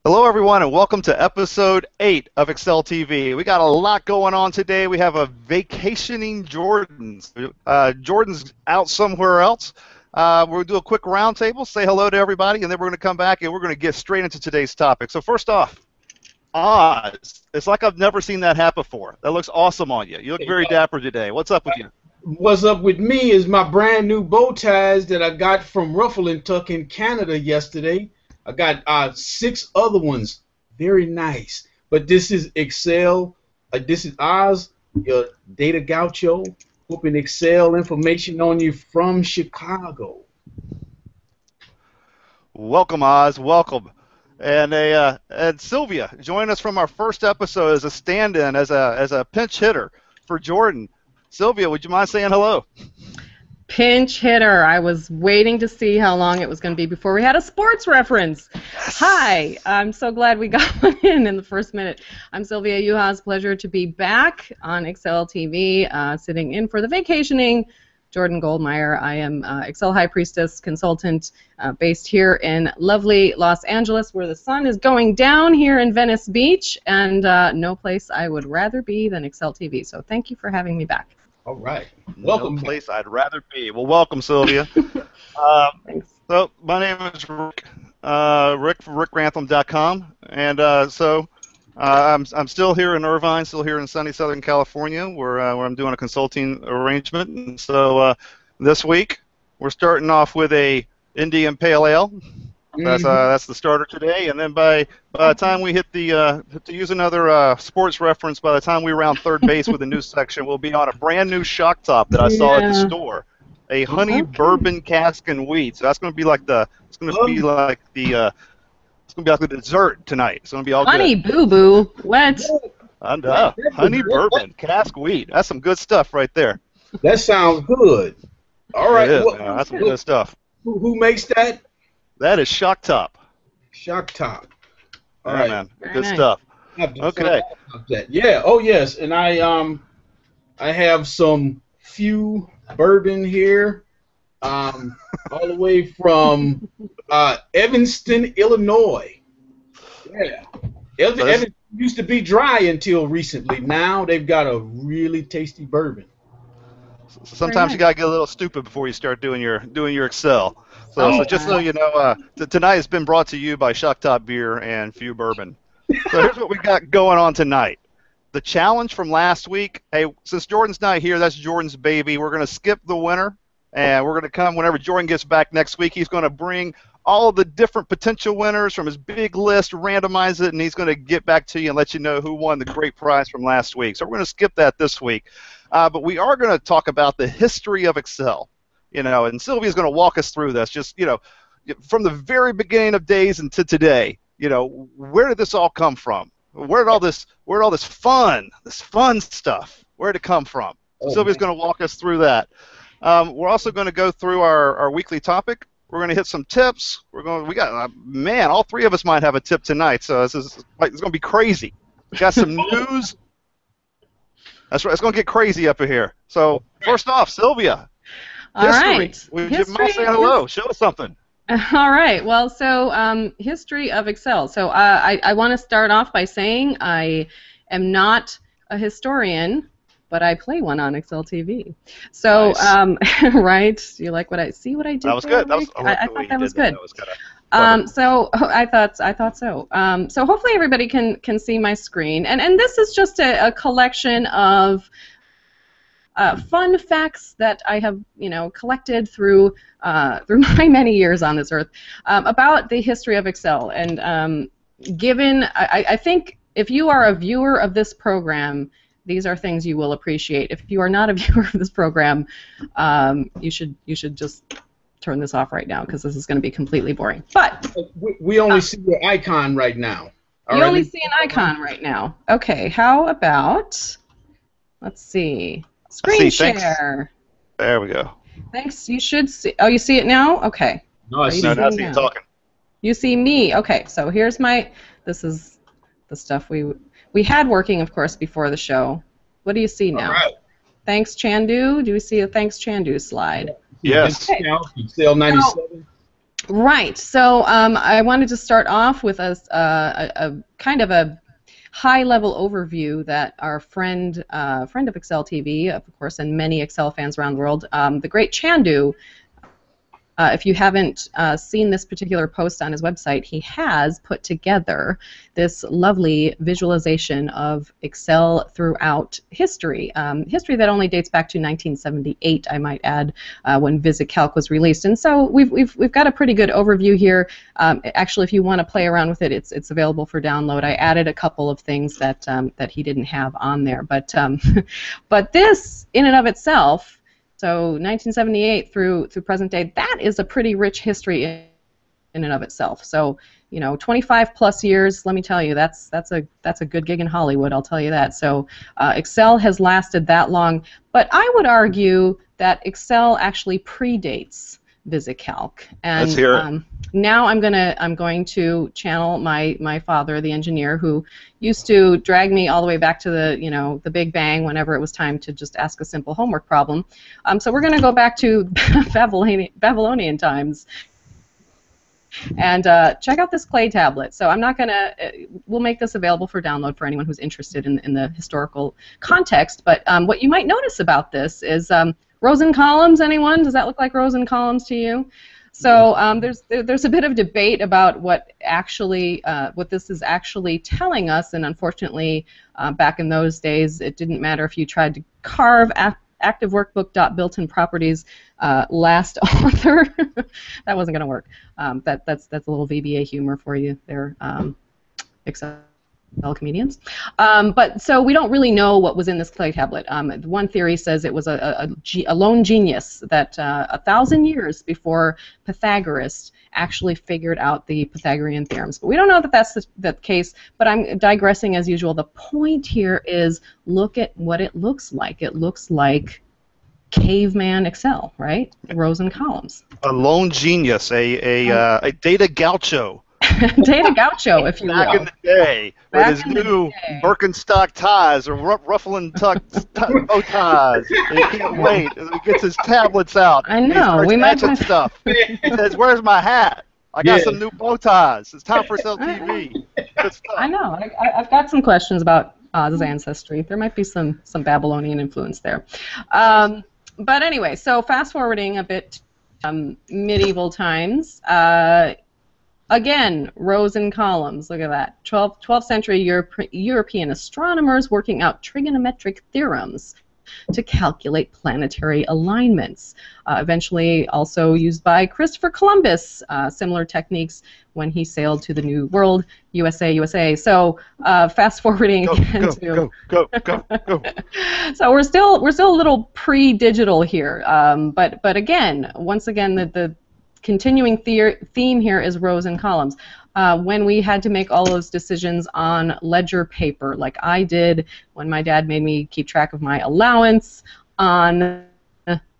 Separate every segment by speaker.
Speaker 1: Hello, everyone, and welcome to episode 8 of Excel TV. We got a lot going on today. We have a vacationing Jordan. Jordan's out somewhere else. We'll do a quick roundtable, say hello to everybody, and then we're going to come back and we're going to get straight into today's topic. So first off, Oz. It's like I've never seen that hat before. That looks awesome on you. You look very dapper today. What's up with you?
Speaker 2: What's up with me is my brand new bow ties that I got from Ruffle and Tuck in Canada yesterday. I got 6 other ones. Very nice. But this is Excel. This is Oz, your data gaucho, hoping Excel information on you from Chicago.
Speaker 1: Welcome, Oz. Welcome. And Sylvia, join us from our first episode as a stand-in, as a pinch hitter for Jordan. Sylvia, would you mind saying hello?
Speaker 3: Pinch hitter. I was waiting to see how long it was going to be before we had a sports reference. Yes. Hi. I'm so glad we got one in the first minute. I'm Sylvia Juhasz. Pleasure to be back on Excel TV, sitting in for the vacationing Jordan Goldmeyer. I am Excel High Priestess consultant based here in lovely Los Angeles, where the sun is going down here in Venice Beach, and no place I would rather be than Excel TV. So thank you for having me back.
Speaker 2: All right. Welcome.
Speaker 1: No place I'd rather be. Well, welcome, Sylvia.
Speaker 3: Thanks.
Speaker 1: So my name is Rick, Rick from rickgrantham.com, and I'm still here in Irvine, still here in sunny Southern California, where I'm doing a consulting arrangement. And so this week we're starting off with a Indian Pale Ale. That's the starter today, and then by the time we hit to use another sports reference, by the time we round third base with a new section, we'll be on a brand new shock top that I saw at the store, a honey bourbon cask and wheat. So that's going to be like the dessert tonight. It's going to be all
Speaker 3: honey
Speaker 1: good.
Speaker 3: Boo Boo. What?
Speaker 1: Honey bourbon cask wheat. That's some good stuff right there.
Speaker 2: That sounds good. All right.
Speaker 1: That's some good stuff.
Speaker 2: Who makes that?
Speaker 1: That is Shock Top.
Speaker 2: Shock Top. All
Speaker 1: right,
Speaker 2: right,
Speaker 1: man.
Speaker 3: Very
Speaker 1: Good
Speaker 3: nice.
Speaker 1: stuff.
Speaker 2: Okay. Yeah. Oh yes. And I have some few bourbon here, all the way from Evanston, Illinois. Yeah. Evanston used to be dry until recently. Now they've got a really tasty bourbon.
Speaker 1: Sometimes you gotta get a little stupid before you start doing your Excel. So just so you know, tonight has been brought to you by Shock Top Beer and Few Bourbon. So here's what we got going on tonight. The challenge from last week. Hey, since Jordan's not here, that's Jordan's baby. We're gonna skip the winner, and we're gonna come whenever Jordan gets back next week. He's gonna bring all of the different potential winners from his big list, randomize it, and he's gonna get back to you and let you know who won the great prize from last week. So we're gonna skip that this week. But we are going to talk about the history of Excel, and Sylvia's going to walk us through this. Just, from the very beginning of days until today, where did this all come from? Where did all this fun stuff, where did it come from? Sylvia's going to walk us through that. We're also going to go through our weekly topic. We're going to hit some tips. All 3 of us might have a tip tonight, so it's going to be crazy. We got some news. That's right. It's going to get crazy up in here. So first off, Sylvia.
Speaker 3: All right.
Speaker 1: Would you mind saying hello? Show us something.
Speaker 3: All right. Well, so history of Excel. So I want to start off by saying I am not a historian, but I play one on Excel TV. So,
Speaker 1: nice.
Speaker 3: Right? You like what I see? What I did?
Speaker 1: That was
Speaker 3: there,
Speaker 1: good. I
Speaker 3: thought that was good.
Speaker 1: That was
Speaker 3: so I thought so. So hopefully everybody can see my screen, and this is just a collection of fun facts that I have collected through my many years on this earth about the history of Excel. And I think if you are a viewer of this program, these are things you will appreciate. If you are not a viewer of this program, you should just turn this off right now, because this is going to be completely boring. But
Speaker 2: we only see your icon right now.
Speaker 3: You only see an icon right now. Okay, how about, let's see, screen share.
Speaker 1: There we go.
Speaker 3: Thanks. You should see. Oh, you see it now? Okay.
Speaker 2: No, I see.
Speaker 1: No, now I see you talking.
Speaker 3: You see me. Okay, so here's this is the stuff we had working, of course, before the show. What do you see now?
Speaker 2: All right.
Speaker 3: Thanks, Chandu. Do we see a thanks, Chandu slide?
Speaker 1: Yes.
Speaker 2: Excel 97.
Speaker 3: Right. So I wanted to start off with a kind of a high-level overview that our friend of Excel TV, of course, and many Excel fans around the world, the great Chandu. If you haven't seen this particular post on his website, he has put together this lovely visualization of Excel throughout history. History that only dates back to 1978, I might add, when visicalc was released. And so we've got a pretty good overview here. Actually, if you want to play around with it, it's available for download. I added a couple of things that that he didn't have on there, but but this in and of itself. So 1978 through present day, that is a pretty rich history in and of itself. So 25 plus years. Let me tell you, that's a good gig in Hollywood. I'll tell you that. So Excel has lasted that long, but I would argue that Excel actually predates visicalc. And
Speaker 1: Let's hear it.
Speaker 3: Now I'm going to channel my father, the engineer, who used to drag me all the way back to the Big Bang whenever it was time to just ask a simple homework problem. So we're going to go back to Babylonian times and check out this clay tablet. So I'm not going to, we'll make this available for download for anyone who's interested in the historical context. But what you might notice about this is rows and columns. Anyone? Does that look like rows and columns to you? So there's a bit of debate about what this is actually telling us, and unfortunately, back in those days, it didn't matter if you tried to carve active workbook.built-in properties last author. That wasn't going to work. That's a little VBA humor for you there, Excel comedians. But so we don't really know what was in this clay tablet. One theory says it was a lone genius that 1,000 years before Pythagoras actually figured out the Pythagorean theorems. But we don't know that that's the case, but I'm digressing as usual. The point here is look at what it looks like. It looks like caveman Excel, right? Rows and columns.
Speaker 1: A lone genius, a data gaucho.
Speaker 3: Data gaucho, if you will.
Speaker 1: Back in the day, with his new Birkenstock ties or ruffling bow ties. He can't wait. And he gets his tablets out.
Speaker 3: I know.
Speaker 1: We might have stuff. He says, "Where's my hat? I got some new bow ties. It's time for Excel TV." Good stuff.
Speaker 3: I know. I've got some questions about Oz's ancestry. There might be some Babylonian influence there. But anyway, so fast forwarding a bit, medieval times. Again, rows and columns. Look at that. 12th century European astronomers working out trigonometric theorems to calculate planetary alignments. Eventually also used by Christopher Columbus, similar techniques when he sailed to the New World, USA. So fast forwarding again to
Speaker 1: Go.
Speaker 3: So we're still a little pre-digital here, but again, once again, the continuing theme here is rows and columns. When we had to make all those decisions on ledger paper, like I did when my dad made me keep track of my allowance on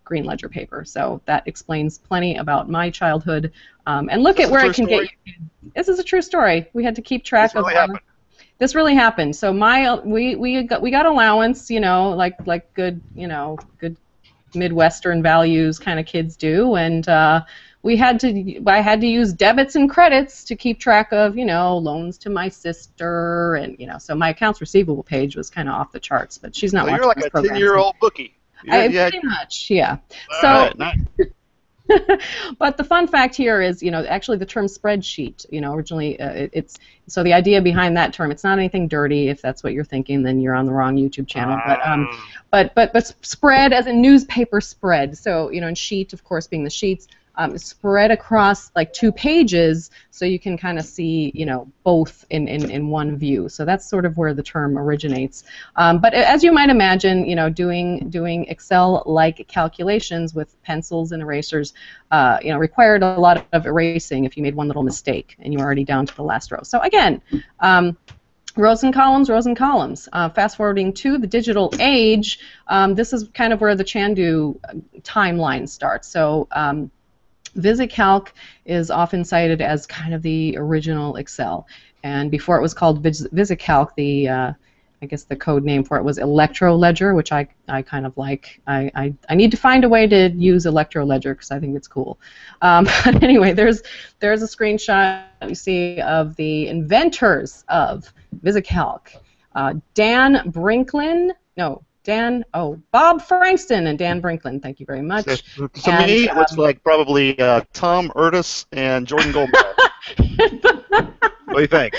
Speaker 3: green ledger paper. So that explains plenty about my childhood. And look at where it can get you. This is a true story. We had to keep track of. This really happened. So we got allowance, like good Midwestern values kind of kids do, and I had to use debits and credits to keep track of, loans to my sister, and so my accounts receivable page was kind of off the charts. But she's not watching
Speaker 1: you're like
Speaker 3: this
Speaker 1: a
Speaker 3: program.
Speaker 1: 10-year-old bookie.
Speaker 3: Pretty much, yeah.
Speaker 1: Nice.
Speaker 3: But the fun fact here is, actually the term spreadsheet, originally so the idea behind that term, it's not anything dirty. If that's what you're thinking, then you're on the wrong YouTube channel. But spread as a newspaper spread. So, and sheet, of course, being the sheets, spread across like 2 pages so you can kind of see, both in one view. So that's sort of where the term originates. But as you might imagine, doing Excel-like calculations with pencils and erasers, required a lot of erasing if you made one little mistake and you were already down to the last row. So again, rows and columns. Fast forwarding to the digital age, this is kind of where the Chandu timeline starts. So visicalc is often cited as kind of the original Excel, and before it was called visicalc, I guess the code name for it was Electro Ledger, which I kind of like. I need to find a way to use Electro Ledger because I think it's cool. But anyway, there's a screenshot you see of the inventors of visicalc. Bob Frankston and Dan Brinklin. Thank you very much.
Speaker 1: To me, it looks like probably Tom Urtis and Jordan Goldmeyer. What do you think?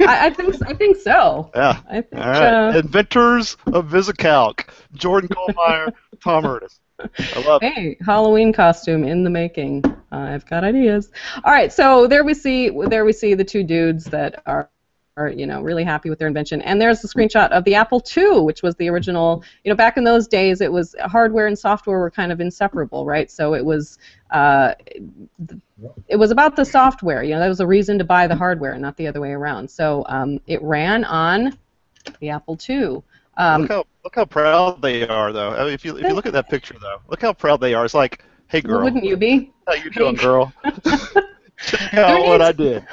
Speaker 3: I think so.
Speaker 1: Yeah.
Speaker 3: I think,
Speaker 1: all right. Inventors of visicalc. Jordan Goldmeyer, Tom Urtis. I love it.
Speaker 3: Hey, Halloween costume in the making. I've got ideas. All right, so there we see the two dudes that are really happy with their invention. And there's a screenshot of the Apple II, which was the original. Back in those days, it was hardware and software were kind of inseparable, right? So it was about the software. That was a reason to buy the hardware, not the other way around. So it ran on the Apple II.
Speaker 1: Look how proud they are, though. I mean, if you look at that picture, though, look how proud they are. It's like, hey, girl.
Speaker 3: Well, wouldn't you be?
Speaker 1: How you doing, girl? Check out what I did.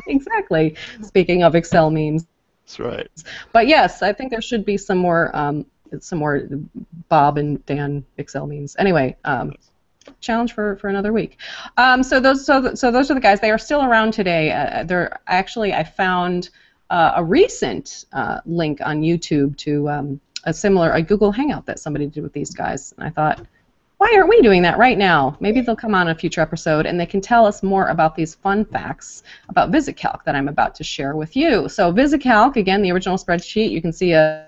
Speaker 3: Exactly. Speaking of Excel memes.
Speaker 1: That's right.
Speaker 3: But yes, I think there should be some more Bob and Dan Excel memes. Anyway, challenge for another week. So those are the guys. They are still around today. I found a recent link on YouTube to a Google Hangout that somebody did with these guys, and I thought, why aren't we doing that right now? Maybe they'll come on a future episode and they can tell us more about these fun facts about visicalc that I'm about to share with you. So visicalc, again, the original spreadsheet, you can see a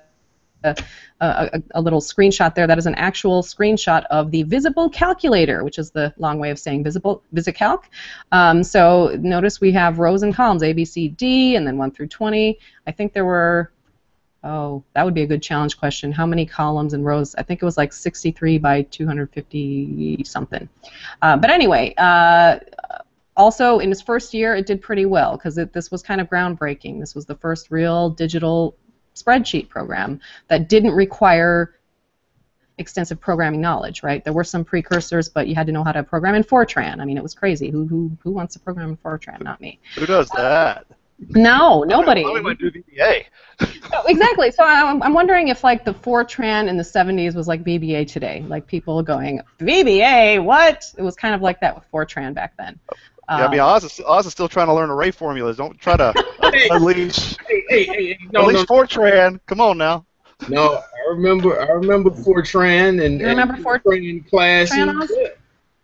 Speaker 3: little screenshot there. That is an actual screenshot of the visible calculator, which is the long way of saying visicalc. So notice we have rows and columns, A, B, C, D, and then 1 through 20. I think there were... Oh, that would be a good challenge question. How many columns and rows? I think it was like 63 by 250 something. But anyway, also in its first year, it did pretty well because this was kind of groundbreaking. This was the first real digital spreadsheet program that didn't require extensive programming knowledge, right? There were some precursors, but you had to know how to program in Fortran. I mean, it was crazy. Who wants to program in Fortran? Not me.
Speaker 1: Who does that?
Speaker 3: No, nobody.
Speaker 1: Why would do VBA?
Speaker 3: Exactly. So I'm wondering if like the Fortran in the 70s was like VBA today, like people going VBA, what? It was kind of like that with Fortran back then.
Speaker 1: Yeah, I mean, Oz is still trying to learn array formulas. Don't try to unleash. Unleash Fortran. Come on now.
Speaker 2: No, I remember Fortran and
Speaker 3: you remember
Speaker 2: Fortran classes.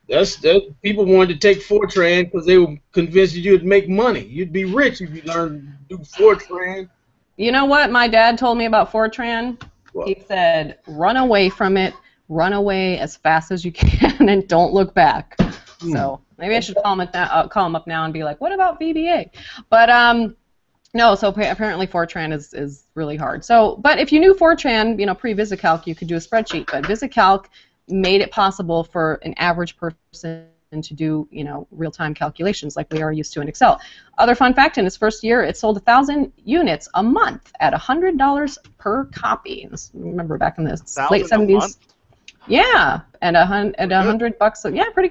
Speaker 2: That's people wanted to take Fortran because they were convinced you'd make money. You'd be rich if you learned to do Fortran.
Speaker 3: You know what my dad told me about Fortran?
Speaker 2: What?
Speaker 3: He said, run away from it, run away as fast as you can, and don't look back. So maybe I should call him up now and be like, what about VBA? But no, so apparently Fortran is really hard. So, but if you knew Fortran, pre-visicalc, you could do a spreadsheet. But visicalc made it possible for an average person to do, real-time calculations like we are used to in Excel. Other fun fact, in its first year, it sold 1,000 units a month at $100 per copy. Remember back in the late 70s. Yeah, and $100. Yeah, pretty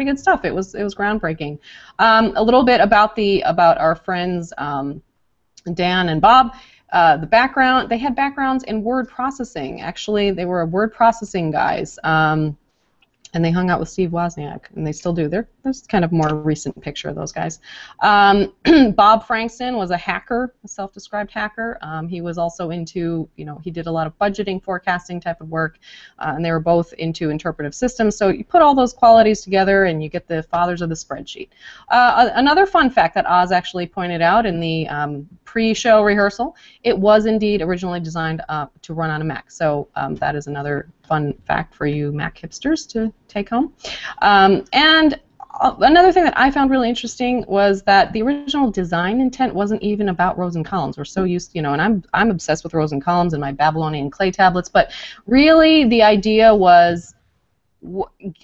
Speaker 3: good stuff. It was groundbreaking. A little bit about our friends Dan and Bob. The background, they had backgrounds in word processing. Actually, they were word processing guys, and they hung out with Steve Wozniak, and they still do. There's kind of more recent picture of those guys. Bob Frankston was a hacker, a self-described hacker. He was also into, he did a lot of budgeting, forecasting type of work, and they were both into interpretive systems. So you put all those qualities together, and you get the fathers of the spreadsheet. Another fun fact that Oz actually pointed out in the pre-show rehearsal, it was indeed originally designed to run on a Mac. So that is another fun fact for you Mac hipsters to take home. And another thing that I found really interesting was that the original design intent wasn't even about rows and columns. We're so used, and I'm obsessed with rows and columns and my Babylonian clay tablets, but really the idea was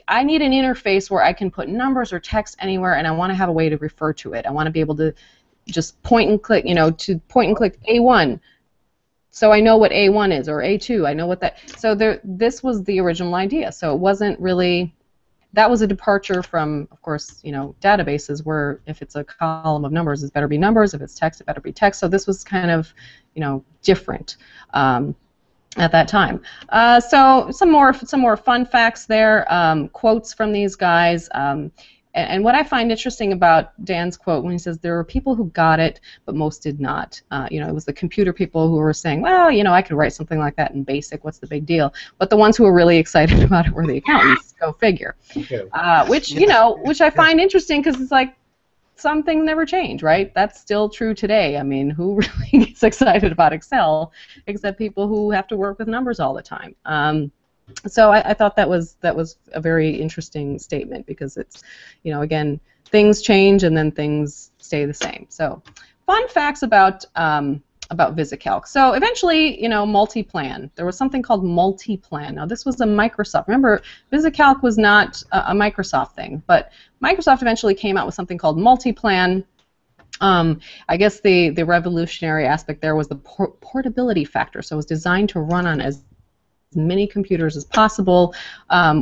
Speaker 3: I need an interface where I can put numbers or text anywhere, and I want to have a way to refer to it. I want to be able to just point and click, to point and click A1. So I know what A1 is, or A2. I know what that. So this was the original idea. So it wasn't really that was a departure from, of course, databases where if it's a column of numbers, it better be numbers. If it's text, it better be text. So this was kind of, different at that time. So some more fun facts there. Quotes from these guys. And what I find interesting about Dan's quote when he says there were people who got it, but most did not. It was the computer people who were saying, well, I could write something like that in BASIC. What's the big deal? But the ones who were really excited about it were the accountants. Go figure. Which I find interesting because it's like some things never change, right? That's still true today. I mean, who really gets excited about Excel except people who have to work with numbers all the time? So I thought that was a very interesting statement because it's, again, things change and then things stay the same. So fun facts about visicalc. So eventually, multi-plan. There was something called multi-plan. Now this was a Microsoft. Remember, visicalc was not a Microsoft thing, but Microsoft eventually came out with something called multi-plan. I guess the revolutionary aspect there was the portability factor. So it was designed to run on as many computers as possible,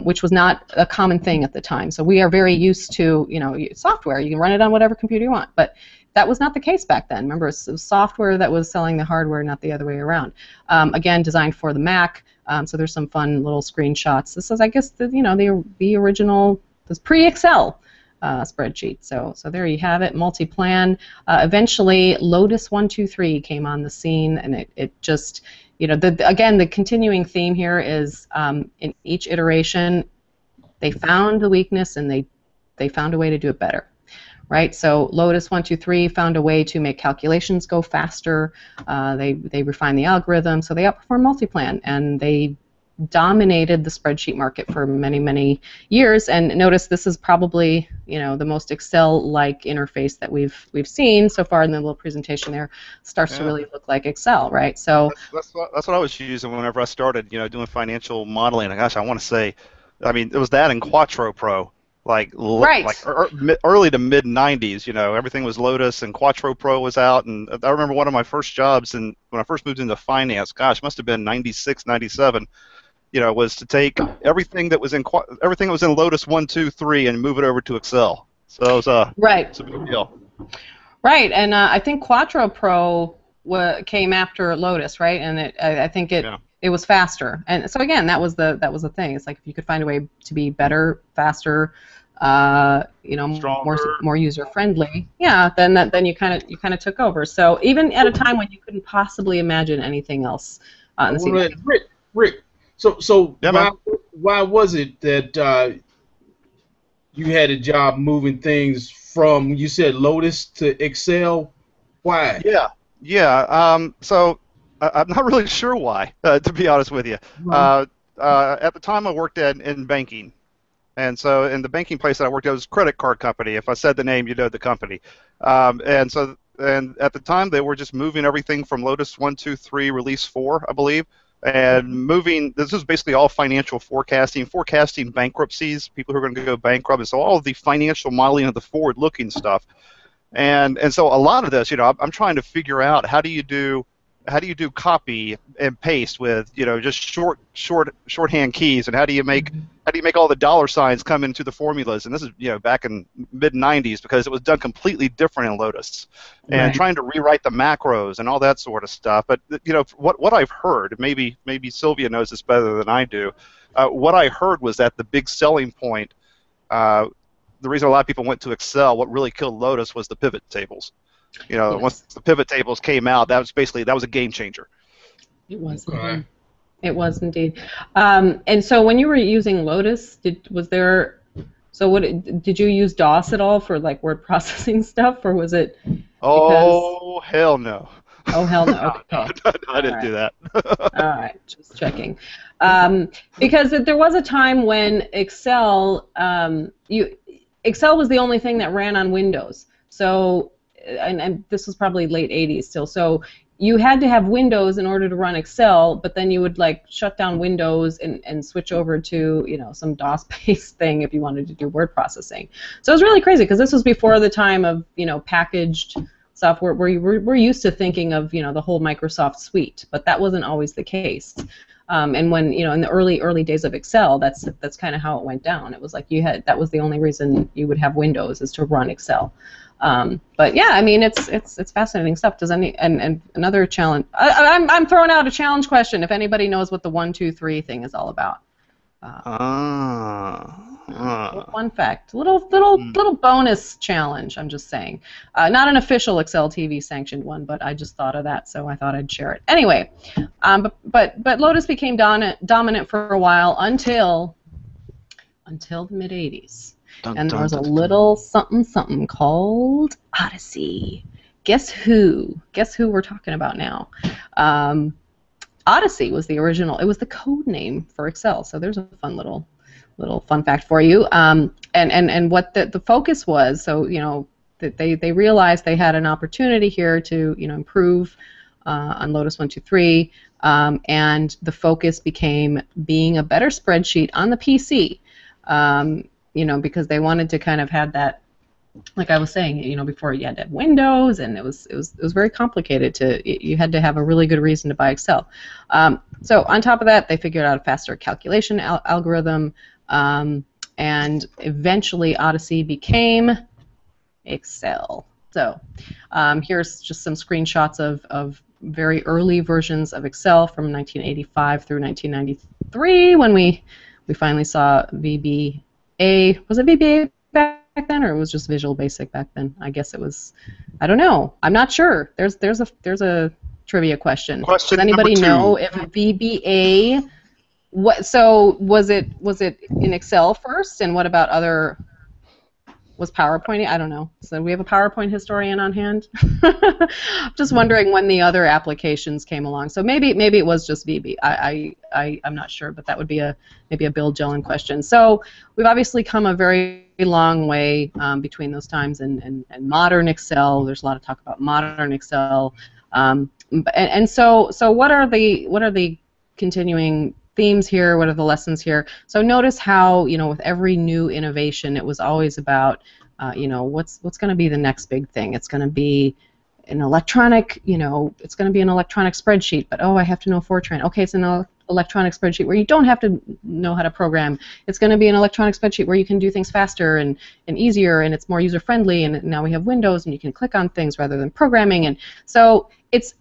Speaker 3: which was not a common thing at the time. So we are very used to, software. You can run it on whatever computer you want, but that was not the case back then. Remember, it was software that was selling the hardware, not the other way around. Again, designed for the Mac. So there's some fun little screenshots. This is, I guess, the original, this pre-Excel spreadsheet. So there you have it, multi-plan. Eventually, Lotus 123 came on the scene, and it just, again, the continuing theme here is in each iteration, they found the weakness and they found a way to do it better, right? So Lotus 123 found a way to make calculations go faster. They refined the algorithm, so they outperformed multi-plan, and they dominated the spreadsheet market for many, many years. And notice this is probably, the most Excel-like interface that we've seen so far in the little presentation there. Starts to really look like Excel, right? So
Speaker 1: that's what I was using whenever I started, doing financial modeling. Gosh, I want to say, it was that and Quattro Pro, like early to mid '90s. Everything was Lotus and Quattro Pro was out. And I remember one of my first jobs, and when I first moved into finance, gosh, must have been '96, '97. Was to take everything that was in Lotus 1, 2, 3 and move it over to Excel. So it was it's a big deal.
Speaker 3: Right, and I think Quattro Pro came after Lotus, right? And I think it was faster. And so again, that was the thing. It's like if you could find a way to be better, faster, more user friendly, then you kind of took over. So even at a time when you couldn't possibly imagine anything else on the scene.
Speaker 2: Rick. So why was it that you had a job moving things from, you said Lotus to Excel? Why?
Speaker 1: So I'm not really sure why, to be honest with you. At the time I worked in banking. And so in the banking place that I worked at was a credit card company. If I said the name, you know the company. And at the time they were just moving everything from Lotus 1, 2, 3, release 4, I believe. And moving, this is basically all financial forecasting bankruptcies, people who are going to go bankrupt, and so all of the financial modeling of the forward-looking stuff. And so a lot of this, I'm trying to figure out how do you do copy and paste with just shorthand keys, and how do you make all the dollar signs come into the formulas? And this is back in mid '90s because it was done completely different in Lotus, and trying to rewrite the macros and all that sort of stuff. But what I've heard, maybe Sylvia knows this better than I do. What I heard was that the big selling point, the reason a lot of people went to Excel, what really killed Lotus was the pivot tables. Once the pivot tables came out, that was a game changer.
Speaker 3: It was. Okay. It was indeed. And so when you were using Lotus, did you use DOS at all for like word processing stuff, or was it?
Speaker 1: Oh hell no.
Speaker 3: Oh hell no. Okay.
Speaker 1: I didn't do that.
Speaker 3: All right, just checking. Because there was a time when Excel, Excel was the only thing that ran on Windows. So. And this was probably late 80s still, so you had to have Windows in order to run Excel, but then you would like shut down Windows and switch over to some DOS-based thing if you wanted to do word processing. So it was really crazy because this was before the time of packaged software where we're used to thinking of the whole Microsoft suite, but that wasn't always the case. And when in the early days of Excel, that's kind of how it went down. It was like that was the only reason you would have Windows is to run Excel. But yeah, I mean it's fascinating stuff. Does and another challenge? I'm throwing out a challenge question. If anybody knows what the 1, 2, 3 thing is all about. Fun fact, little bonus challenge. I'm just saying, not an official Excel TV sanctioned one, but I just thought of that, so I thought I'd share it. Anyway, but Lotus became dominant for a while until the mid '80s, and there was a little something called Odyssey. Guess who? Guess who we're talking about now? Odyssey was the original. It was the code name for Excel. So there's a fun little fun fact for you. And what the focus was. So that they realized they had an opportunity here to improve on Lotus 1, 2, 3, and the focus became being a better spreadsheet on the PC. Because they wanted to kind of have that. Like I was saying, before you had to have Windows, and it was very complicated. You had to have a really good reason to buy Excel. So on top of that, they figured out a faster calculation algorithm, and eventually Odyssey became Excel. So here's just some screenshots of very early versions of Excel from 1985 through 1993 when we finally saw VBA. Was it VBA back then, or it was just Visual Basic back then? I guess it was. I don't know. I'm not sure. There's a trivia question. Does anybody know if VBA? So was it in Excel first, and what about other? Was PowerPoint? I don't know. So we have a PowerPoint historian on hand. Just wondering when the other applications came along. So maybe it was just VB. I'm not sure, but that would be maybe a Bill Gillen question. So we've obviously come a very long way between those times and modern Excel. There's a lot of talk about modern Excel. So what are the continuing themes here? What are the lessons here? So notice how with every new innovation, it was always about what's going to be the next big thing. It's going to be an electronic it's going to be an electronic spreadsheet, but I have to know Fortran. Okay, it's an electronic spreadsheet where you don't have to know how to program. It's going to be an electronic spreadsheet where you can do things faster and easier, and it's more user friendly, and now we have Windows and you can click on things rather than programming. And so it's,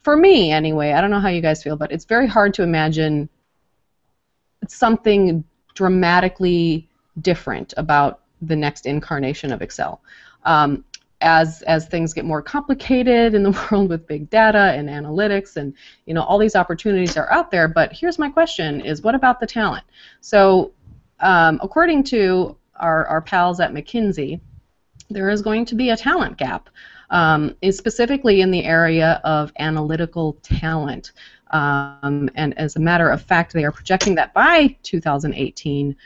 Speaker 3: for me anyway, I don't know how you guys feel, but it's very hard to imagine something dramatically different about the next incarnation of Excel. As things get more complicated in the world with big data and analytics, and all these opportunities are out there, but here's my question is, what about the talent? So according to our pals at McKinsey, there is going to be a talent gap, specifically in the area of analytical talent. And as a matter of fact, they are projecting that by 2018,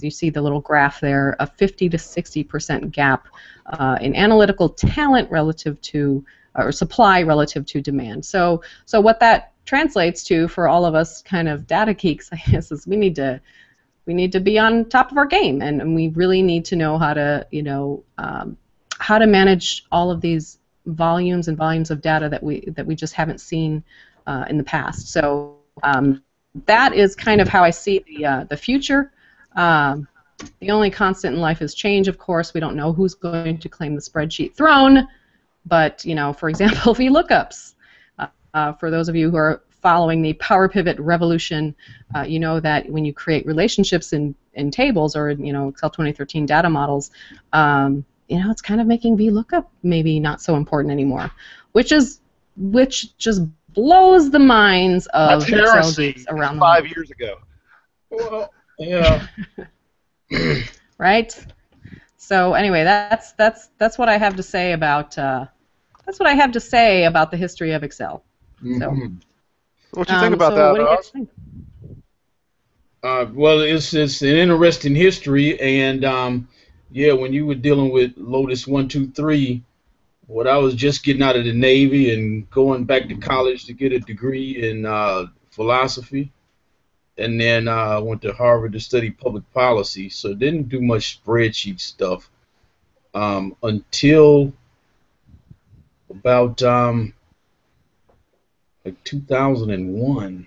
Speaker 3: you see the little graph there, a 50 to 60% gap in analytical talent relative to, or supply relative to demand. So what that translates to for all of us kind of data geeks, I guess, is we need to be on top of our game, and we really need to know how to manage all of these volumes and volumes of data that we just haven't seen in the past. So that is kind of how I see the future. The only constant in life is change, of course. We don't know who's going to claim the spreadsheet throne, but for example, VLOOKUPs. For those of you who are following the PowerPivot revolution, you know that when you create relationships in tables or Excel 2013 data models, it's kind of making VLOOKUP maybe not so important anymore, which just blows the minds of Excel geeks around the world.
Speaker 1: 5 years ago.
Speaker 2: Well, yeah.
Speaker 3: Right. So anyway, that's what I have to say about the history of Excel.
Speaker 2: Mm-hmm.
Speaker 3: So,
Speaker 1: what do you think about that?
Speaker 3: What do you guys think?
Speaker 2: Well, it's an interesting history, and when you were dealing with Lotus 1, 2, 3, what I was just getting out of the Navy and going back to college to get a degree in philosophy, and then I went to Harvard to study public policy, so didn't do much spreadsheet stuff until about like 2001.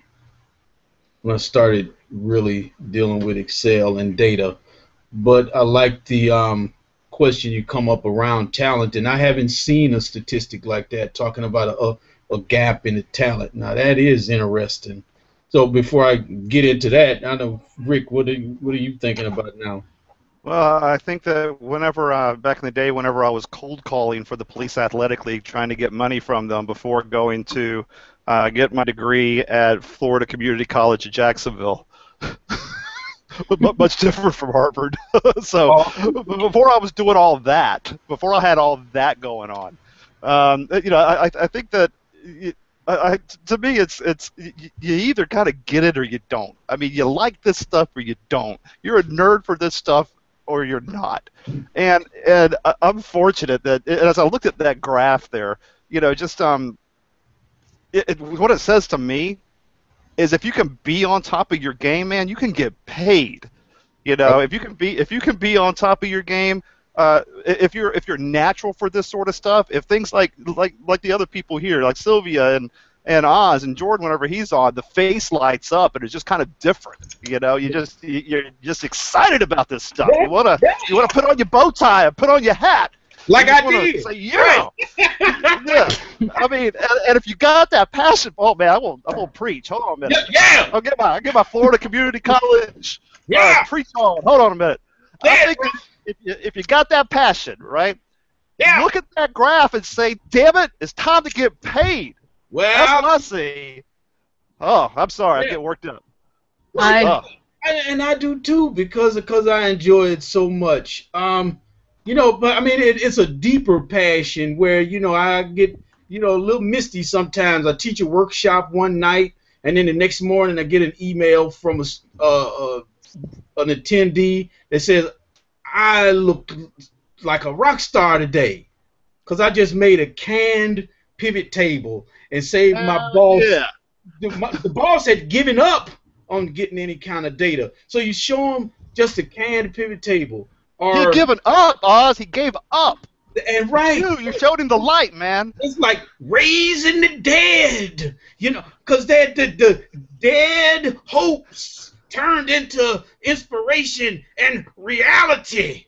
Speaker 2: when I started really dealing with Excel and data. But I like the question you come up around talent, and I haven't seen a statistic like that talking about a gap in the talent. Now that is interesting. So before I get into that, I know Rick, what are you thinking about now?
Speaker 1: Well, I think that whenever, back in the day, whenever I was cold calling for the Police Athletic League, trying to get money from them before going to get my degree at Florida Community College of Jacksonville, but much different from Harvard. So
Speaker 2: Oh,
Speaker 1: before I was doing all that, before I had all that going on, I think that. To me, you either gotta get it or you don't. I mean, you like this stuff or you don't. You're a nerd for this stuff or you're not. And I'm fortunate that as I looked at that graph there, just what it says to me is if you can be on top of your game, man, you can get paid. If you can be on top of your game, if you're natural for this sort of stuff, if things like the other people here, like Sylvia and Oz and Jordan, whenever he's on, the face lights up and it's just kind of different. You're just excited about this stuff.
Speaker 2: yeah,
Speaker 1: You wanna put on your bow tie and put on your hat.
Speaker 2: like
Speaker 1: You just
Speaker 2: I
Speaker 1: wanna
Speaker 2: did.
Speaker 1: say yeah. Yeah. I mean, and if you got that passion, oh man, I won't preach. Hold on a minute.
Speaker 2: Yeah,
Speaker 1: I'll get my Florida Community College
Speaker 2: yeah,
Speaker 1: preach on. Hold on a minute. I
Speaker 2: yeah,
Speaker 1: think if you got that passion, right?
Speaker 2: yeah.
Speaker 1: Look at that graph and say, "Damn it, it's time to get paid." That's what
Speaker 2: Well,
Speaker 1: I see. Oh, I'm sorry, I
Speaker 2: yeah.
Speaker 1: get worked up.
Speaker 3: I
Speaker 1: Oh,
Speaker 2: And I do too because I enjoy it so much. But I mean it's a deeper passion where I get a little misty sometimes. I teach a workshop one night, and then the next morning I get an email from an attendee that says I look like a rock star today because I just made a canned pivot table and saved my boss.
Speaker 1: yeah.
Speaker 2: The boss had given up on getting any kind of data. So you show them just a canned pivot table,
Speaker 1: He
Speaker 2: or
Speaker 1: given up, Oz. He gave up.
Speaker 2: and right,
Speaker 1: You showed him the light, man.
Speaker 2: it's like raising the dead, because the dead hopes turned into inspiration and reality.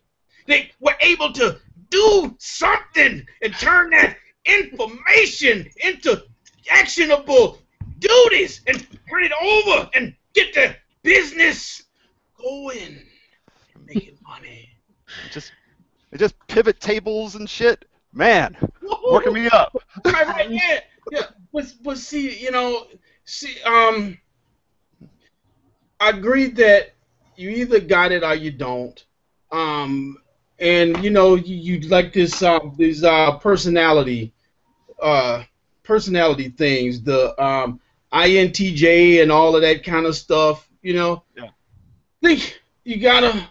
Speaker 2: They were able to do something and turn that information into actionable duties and turn it over and get the business going and making money.
Speaker 1: Just pivot tables and shit, man. Working me up.
Speaker 2: Right, yeah, yeah. But see, I agree that you either got it or you don't. And you like this these personality things, the INTJ and all of that kind of stuff.
Speaker 1: Yeah.
Speaker 2: I think you gotta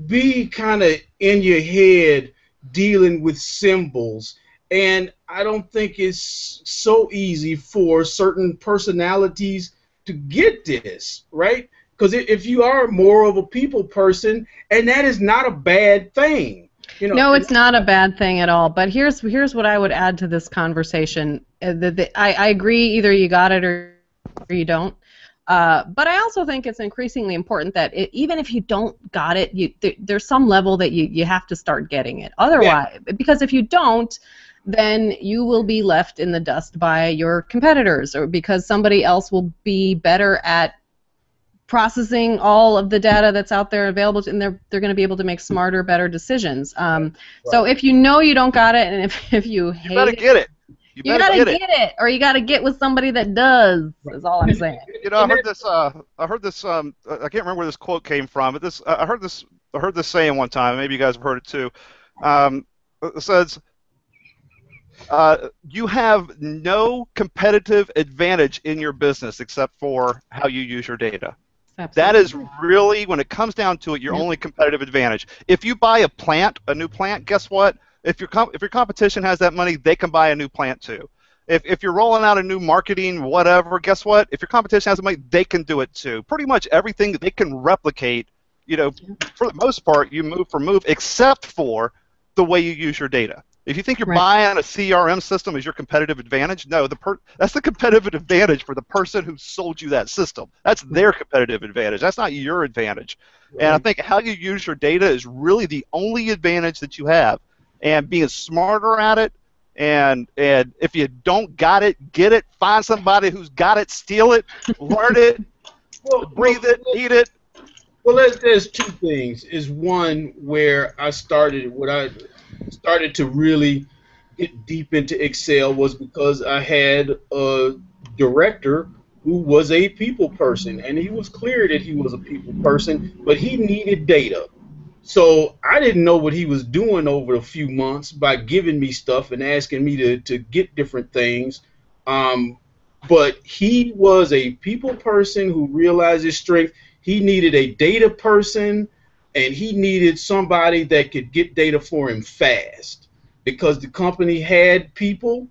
Speaker 2: be kind of in your head dealing with symbols, and I don't think it's so easy for certain personalities to get this right. Because if you are more of a people person, and that is not a bad thing,
Speaker 3: No, it's not a bad thing at all. But here's what I would add to this conversation. I agree, either you got it or you don't. But I also think it's increasingly important that even if you don't got it, there's some level that you have to start getting it. Otherwise, because if you don't, then you will be left in the dust by your competitors, or because somebody else will be better at processing all of the data that's out there available, and they're going to be able to make smarter, better decisions. So if you know you don't got it, and if you hate
Speaker 1: better get it. You
Speaker 3: you
Speaker 1: better
Speaker 3: gotta
Speaker 1: get it.
Speaker 3: get it, or you gotta get with somebody that does. Is all I'm saying.
Speaker 1: I heard this. I can't remember where this quote came from, but I heard this saying one time. Maybe you guys have heard it too. It says, "You have no competitive advantage in your business except for how you use your data." That is really, when it comes down to it, your only competitive advantage. If you buy a new plant, guess what? If your competition has that money, they can buy a new plant too. If you're rolling out a new marketing, whatever, guess what? If your competition has the money, they can do it too. Pretty much everything that they can replicate, for the most part, you move for move, except for the way you use your data. If you think you're
Speaker 3: Right.
Speaker 1: buying a CRM system as your competitive advantage, no, that's the competitive advantage for the person who sold you that system. That's their competitive advantage. That's not your advantage. And I think how you use your data is really the only advantage that you have. And being smarter at it, and if you don't got it, get it. Find somebody who's got it, steal it, learn it, breathe it, eat it.
Speaker 2: Well, there's two things. Is one where I started, what I started to really get deep into Excel was because I had a director who was a people person, and he was clear that he was a people person, but he needed data. So I didn't know what he was doing over a few months by giving me stuff and asking me to get different things. Um, but he was a people person who realized his strength. He needed a data person, and he needed somebody that could get data for him fast, because the company had people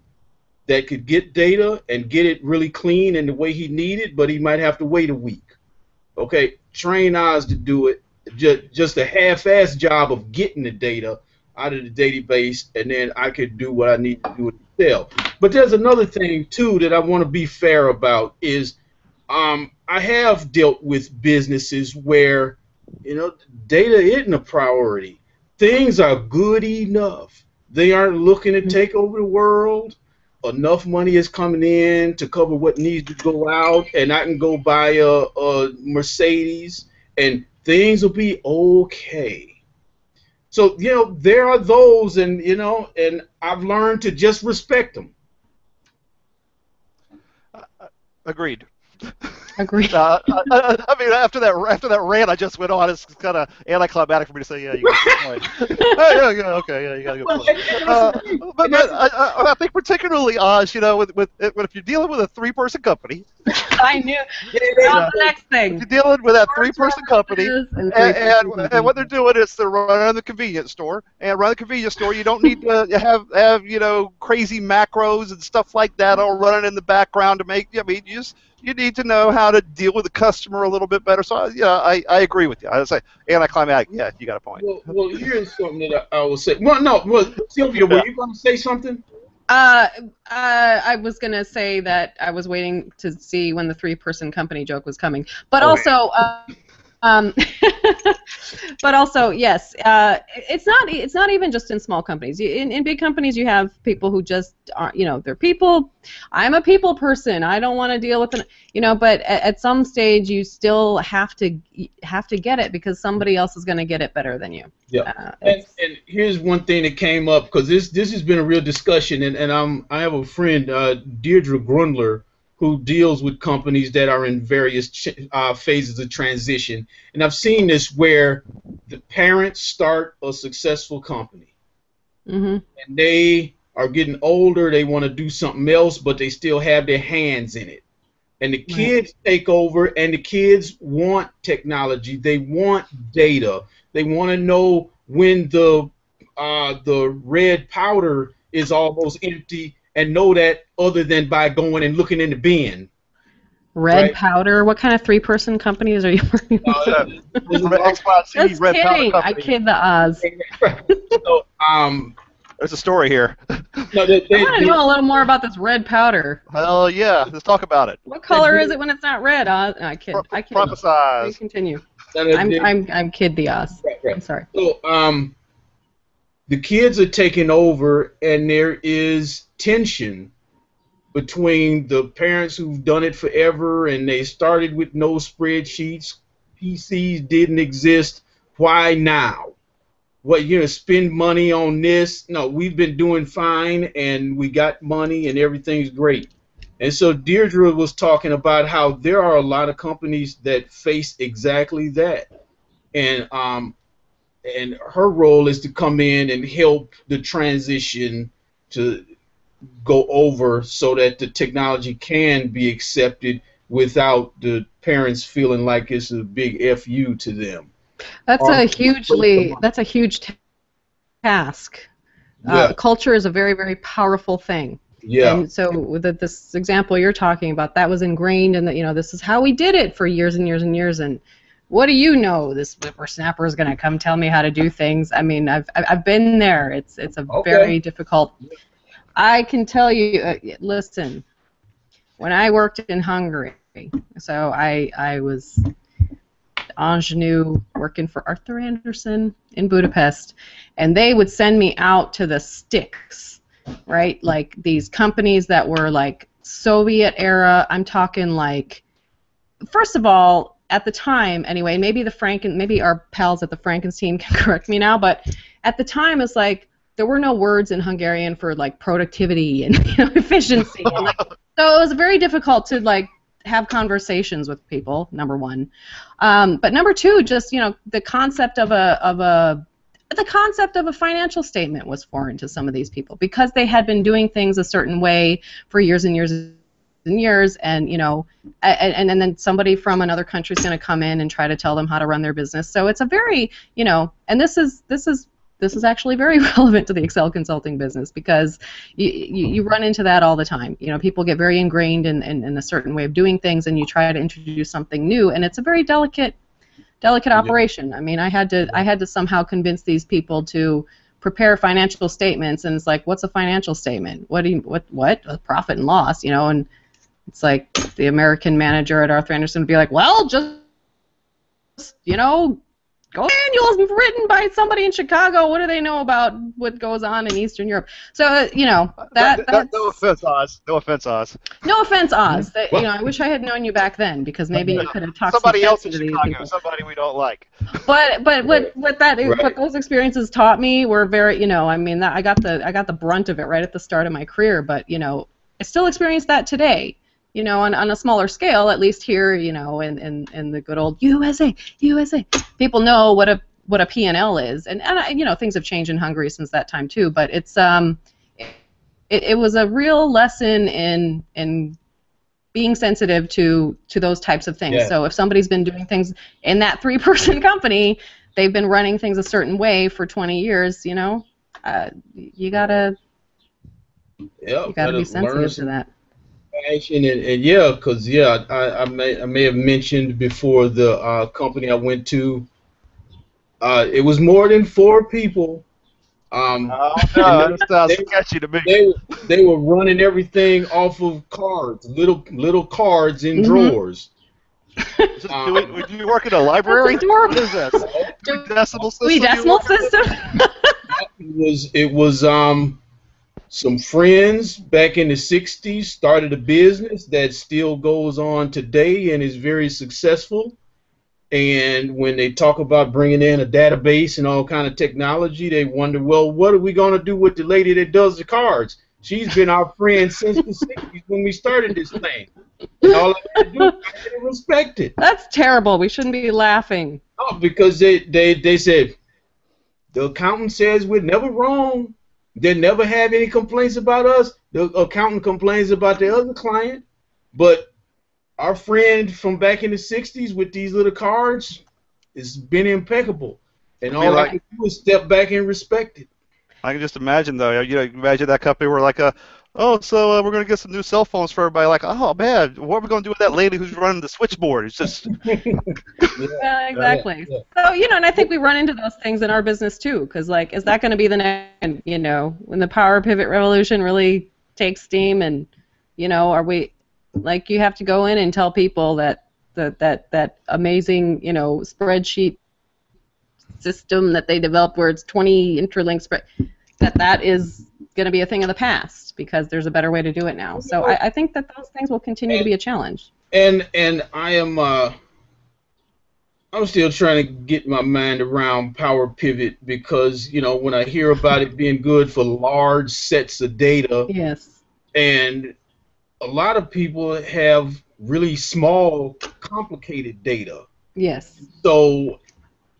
Speaker 2: that could get data and get it really clean in the way he needed, but he might have to wait a week. Okay, train eyes to do it. Just a half-assed job of getting the data out of the database, and then I could do what I need to do with Excel. But there's another thing too that I want to be fair about is I have dealt with businesses where, data isn't a priority. Things are good enough. They aren't looking to take over the world. Enough money is coming in to cover what needs to go out, and I can go buy a Mercedes, and things will be okay. So, there are those, and I've learned to just respect them.
Speaker 1: Agreed.
Speaker 3: Agreed.
Speaker 1: I mean, after that rant I just went on, it's kind of anticlimactic for me to say, yeah, you got a good point. yeah, okay, yeah, you got a good point. But I think particularly, Oz, if you're dealing with a three-person company,
Speaker 3: I knew. That was the next thing.
Speaker 1: If you're dealing with that three-person company, and what they're doing is they're running the convenience store, and running the convenience store, you don't need to have crazy macros and stuff like that all running in the background to make. I mean, you need to know how to deal with the customer a little bit better. So, I agree with you. I would say anticlimactic. Yeah, you got a point.
Speaker 2: Well, here's something that I will say. Well, no, Sylvia, were you going to say something?
Speaker 3: I was gonna say that I was waiting to see when the three-person company joke was coming, but also, but also, yes, it's not even just in small companies. In big companies, you have people who just aren't, they're people. I'm a people person. I don't want to deal with but at some stage, you still have to get it because somebody else is going to get it better than you.
Speaker 2: Yeah. And here's one thing that came up, because this has been a real discussion, and I have a friend, Deirdre Grundler, who deals with companies that are in various phases of transition. And I've seen this where the parents start a successful company. And they are getting older, they want to do something else, but they still have their hands in it. And the kids take over, and the kids want technology. They want data. They want to know when the red powder is almost empty, and know that other than by going and looking in the bin.
Speaker 3: Red powder? What kind of three-person companies are you working with?
Speaker 1: Just Red
Speaker 3: kidding.
Speaker 1: Powder
Speaker 3: I kid the Oz.
Speaker 2: So,
Speaker 1: there's a story here.
Speaker 3: I want to know a little more about this red powder.
Speaker 1: Hell yeah, let's talk about it.
Speaker 3: What color is it when it's not red, Oz? No, I kid.
Speaker 1: Prophesize.
Speaker 3: Please continue. I'm kid the Oz.
Speaker 2: Right.
Speaker 3: I'm sorry.
Speaker 2: So, the kids are taking over, and there is tension between the parents who've done it forever, and they started with no spreadsheets. PCs didn't exist. Why now? What, spend money on this? No, we've been doing fine, and we got money, and everything's great. And so Deirdre was talking about how there are a lot of companies that face exactly that. And her role is to come in and help the transition to go over so that the technology can be accepted without the parents feeling like it's a big FU to them.
Speaker 3: That's a huge task. Culture is a very, very powerful thing.
Speaker 2: Yeah.
Speaker 3: And so this example you're talking about, that was ingrained in that, this is how we did it for years and years and years, and what do you know? This whippersnapper is going to come tell me how to do things. I mean, I've been there. It's a very difficult. I can tell you. Listen, when I worked in Hungary, so I was ingenue working for Arthur Andersen in Budapest, and they would send me out to the sticks, right? Like these companies that were like Soviet era. I'm talking like, first of all, at the time, anyway, maybe our pals at the Frankens team can correct me now, but at the time, it's like there were no words in Hungarian for like productivity and efficiency. And, like, so it was very difficult to like have conversations with people. Number one, but number two, just the concept of a financial statement was foreign to some of these people because they had been doing things a certain way for years and years and years, and and then somebody from another country is going to come in and try to tell them how to run their business. So it's a very, and this is actually very relevant to the Excel consulting business because you run into that all the time. People get very ingrained in a certain way of doing things, and you try to introduce something new, and it's a very delicate operation. I mean, I had to somehow convince these people to prepare financial statements, and it's like, what's a financial statement? What a profit and loss, and it's like the American manager at Arthur Andersen would be like, well, just go manuals written by somebody in Chicago. What do they know about what goes on in Eastern Europe? So that's
Speaker 1: no offense, Oz. No offense, Oz.
Speaker 3: No offense, Oz. I wish I had known you back then because maybe you could have talked
Speaker 1: somebody else in
Speaker 3: to these
Speaker 1: Chicago,
Speaker 3: people.
Speaker 1: somebody we don't like.
Speaker 3: But what those experiences taught me were very, I mean, I got the brunt of it right at the start of my career. But I still experience that today. On a smaller scale, at least here, in the good old USA. People know what a P&L is, and things have changed in Hungary since that time too. But it was a real lesson in being sensitive to those types of things. Yeah. So if somebody's been doing things in that 3-person company, they've been running things a certain way for 20 years. You gotta be sensitive to that.
Speaker 2: And yeah, because I may have mentioned before the company I went to. It was more than 4 people.
Speaker 1: No, that sounds sketchy to me.
Speaker 2: They were running everything off of cards, little cards in drawers.
Speaker 1: Would you work in a library? What is that? Decimal system?
Speaker 3: Decimal system?
Speaker 2: It was some friends back in the 60s started a business that still goes on today and is very successful. And when they talk about bringing in a database and all kind of technology, they wonder, well, what are we going to do with the lady that does the cards? She's been our friend since the 60s when we started this thing. And all I had to do was respect it.
Speaker 3: That's terrible. We shouldn't be laughing.
Speaker 2: Oh, because they said, the accountant says we're never wrong. They never have any complaints about us. The accountant complains about the other client, but our friend from back in the 60s with these little cards has been impeccable. And all I can do is step back and respect it.
Speaker 1: I can just imagine, though. Imagine that company were like, we're going to get some new cell phones for everybody. Like, oh, man, what are we going to do with that lady who's running the switchboard? It's just...
Speaker 3: Yeah, exactly. Yeah. So, and I think we run into those things in our business, too, because, like, is that going to be the next, when the PowerPivot revolution really takes steam and, are we... Like, you have to go in and tell people that amazing, spreadsheet system that they developed where it's 20 interlinked that is going to be a thing of the past because there's a better way to do it now. So I think that those things will continue to be a challenge.
Speaker 2: And I'm still trying to get my mind around PowerPivot because, when I hear about it being good for large sets of data.
Speaker 3: Yes.
Speaker 2: And a lot of people have really small, complicated data.
Speaker 3: Yes.
Speaker 2: So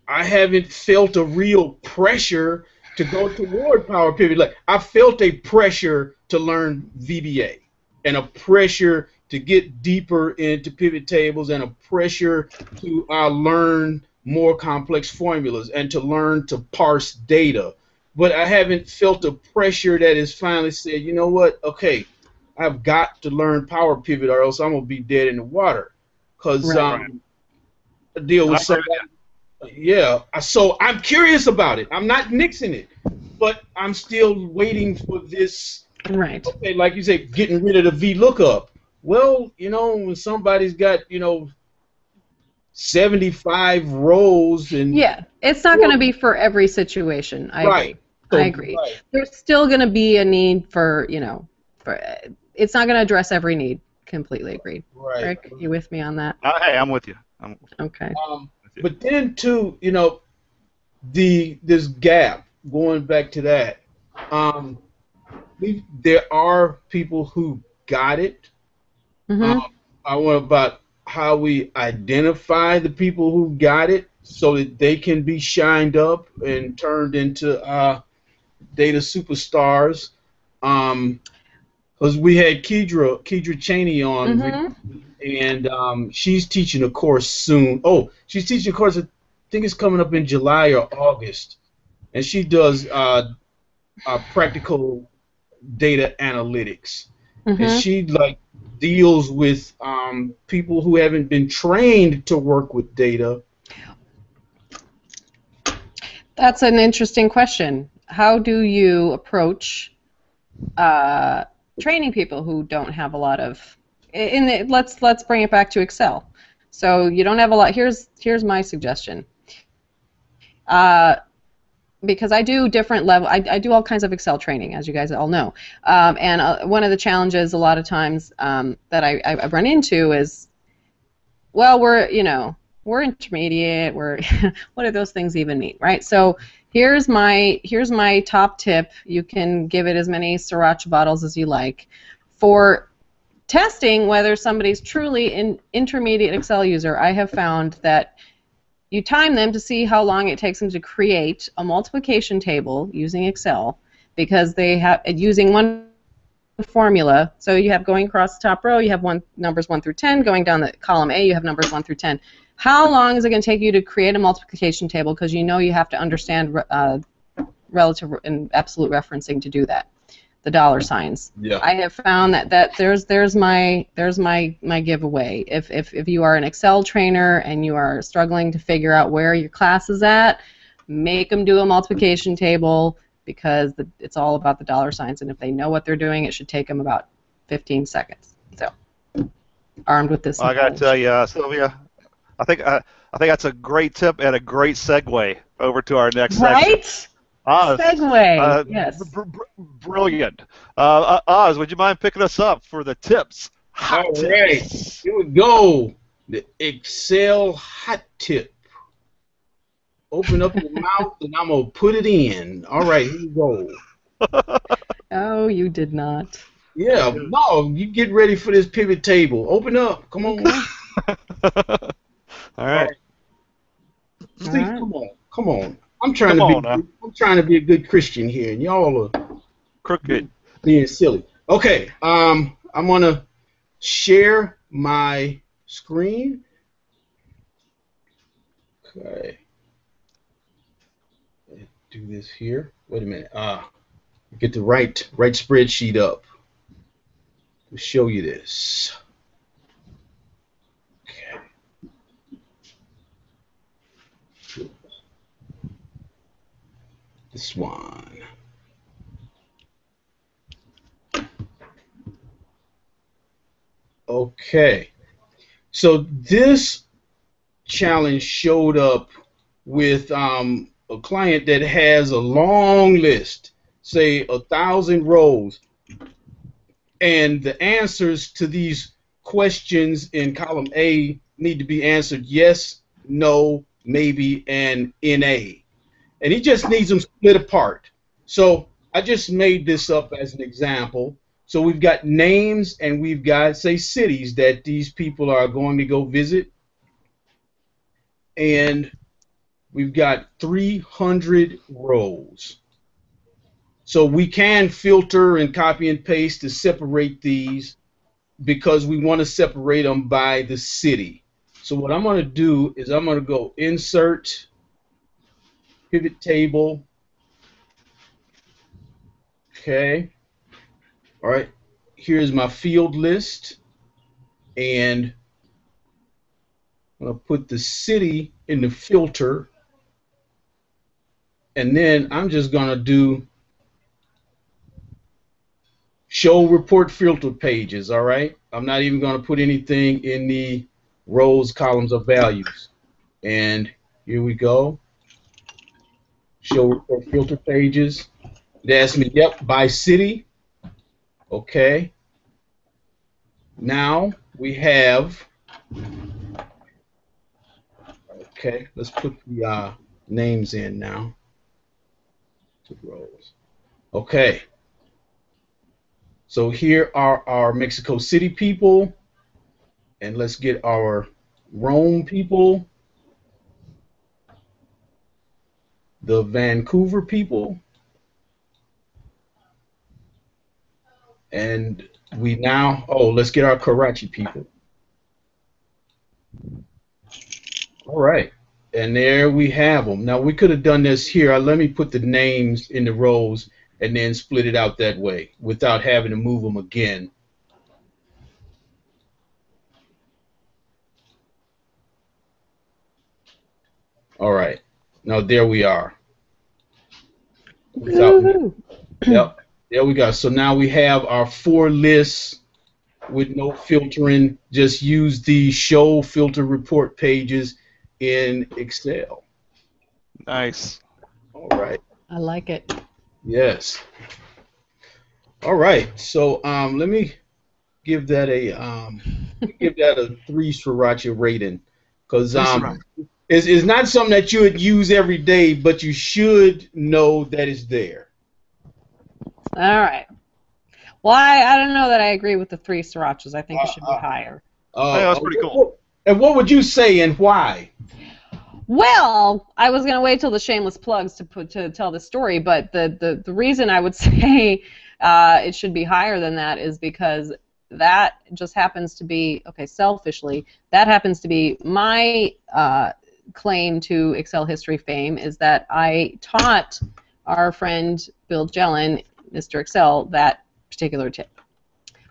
Speaker 2: I haven't felt a real pressure to go toward PowerPivot. Like, I felt a pressure to learn VBA and a pressure to get deeper into pivot tables and a pressure to learn more complex formulas and to learn to parse data. But I haven't felt a pressure that has finally said, you know what, okay, I've got to learn PowerPivot or else I'm going to be dead in the water. Because deal with somebody. Yeah, so I'm curious about it. I'm not nixing it, but I'm still waiting for this.
Speaker 3: Right.
Speaker 2: Okay, like you say, getting rid of the VLOOKUP. Well, when somebody's got 75 rows and
Speaker 3: Yeah, it's not going to be for every situation. I agree.
Speaker 2: right. So,
Speaker 3: I agree.
Speaker 2: right.
Speaker 3: There's still going to be a need for, it's not going to address every need. Completely agreed.
Speaker 2: Right.
Speaker 3: Rick, you with me on that?
Speaker 1: Hey, I'm with you.
Speaker 3: Okay.
Speaker 2: But then too, this gap, going back to that, there are people who got it.
Speaker 3: Mm-hmm.
Speaker 2: I want about how we identify the people who got it so that they can be shined up and turned into data superstars. Because we had Kedra Cheney on, and she's teaching a course soon. Oh, she's teaching a course, I think it's coming up in July or August, and she does practical data analytics, and she deals with people who haven't been trained to work with data.
Speaker 3: That's an interesting question. How do you approach training people who don't have a lot of? Let's bring it back to Excel. So you don't have a lot. Here's my suggestion. Because I do different level, I do all kinds of Excel training, as you guys all know, and one of the challenges a lot of times that I run into is, well, we're intermediate. What do those things even mean, right? So here's my top tip. You can give it as many Sriracha bottles as you like for testing whether somebody's truly an intermediate Excel user. I have found that you time them to see how long it takes them to create a multiplication table using Excel, because they have using one formula. So you have going across the top row, you have numbers 1 through 10. Going down the column A, you have numbers 1 through 10. How long is it going to take you to create a multiplication table? Because you have to understand relative and absolute referencing to do that. The dollar signs.
Speaker 2: Yeah.
Speaker 3: I have found that there's my giveaway. If you are an Excel trainer and you are struggling to figure out where your class is at, make them do a multiplication table, because it's all about the dollar signs, and if they know what they're doing, it should take them about 15 seconds. So, armed with this.
Speaker 1: Well, I got to tell you, Sylvia, I think that's a great tip and a great segue over to our next section.
Speaker 3: Right? Segue. Yes.
Speaker 1: Brilliant. Oz, would you mind picking us up for the tips?
Speaker 2: All right. Here we go. The Excel hot tip. Open up your mouth and I'm going to put it in. All right, here we go.
Speaker 3: Oh, you did not.
Speaker 2: Yeah, no, you get ready for this pivot table. Open up. Come on.
Speaker 1: All right.
Speaker 2: Steve, come on. I'm trying to be a good Christian here, and y'all are
Speaker 1: crooked,
Speaker 2: being silly. Okay, I'm gonna share my screen. Okay, do this here. Wait a minute. Get the right spreadsheet up to show you this. Okay. This one. Okay. So this challenge showed up with a client that has a long list, say 1,000 rows, and the answers to these questions in column A need to be answered yes, no, maybe, and NA. And he just needs them split apart. So I just made this up as an example. So we've got names and we've got, say, cities that these people are going to go visit. And we've got 300 rows. So we can filter and copy and paste to separate these, because we want to separate them by the city. So what I'm going to do is I'm going to go Insert, Pivot Table. Okay. All right. Here's my field list. And I'm going to put the city in the filter, and then I'm just going to do show report filter pages, all right? I'm not even going to put anything in the rows, columns, or values. And here we go. Show report filter pages. It asks me, yep, by city. Okay. Now we have, okay, let's put the names in now. To rows. Okay. So here are our Mexico City people. And let's get our Rome people. The Vancouver people. And we now, oh, let's get our Karachi people. All right. And there we have them. Now, we could have done this here. Let me put the names in the rows and then split it out that way without having to move them again. All right. Now, there we are. Yep. There we go. So now we have our 4 lists with no filtering. Just use the show filter report pages in Excel.
Speaker 1: Nice.
Speaker 2: All right.
Speaker 3: I like it.
Speaker 2: Yes. All right. So let me give that a 3 Sriracha rating, because it's not something that you would use every day, but you should know that it's there.
Speaker 3: All right. Well, I don't know that I agree with the 3 Srirachas. I think it should be higher.
Speaker 1: Yeah, that's pretty cool.
Speaker 2: And what would you say and why?
Speaker 3: Well, I was going to wait till the shameless plugs to tell the story, but the reason I would say it should be higher than that is because that just happens to be, okay, selfishly, that happens to be my claim to Excel history fame, is that I taught our friend Bill Jellin, Mr. Excel, that particular tip.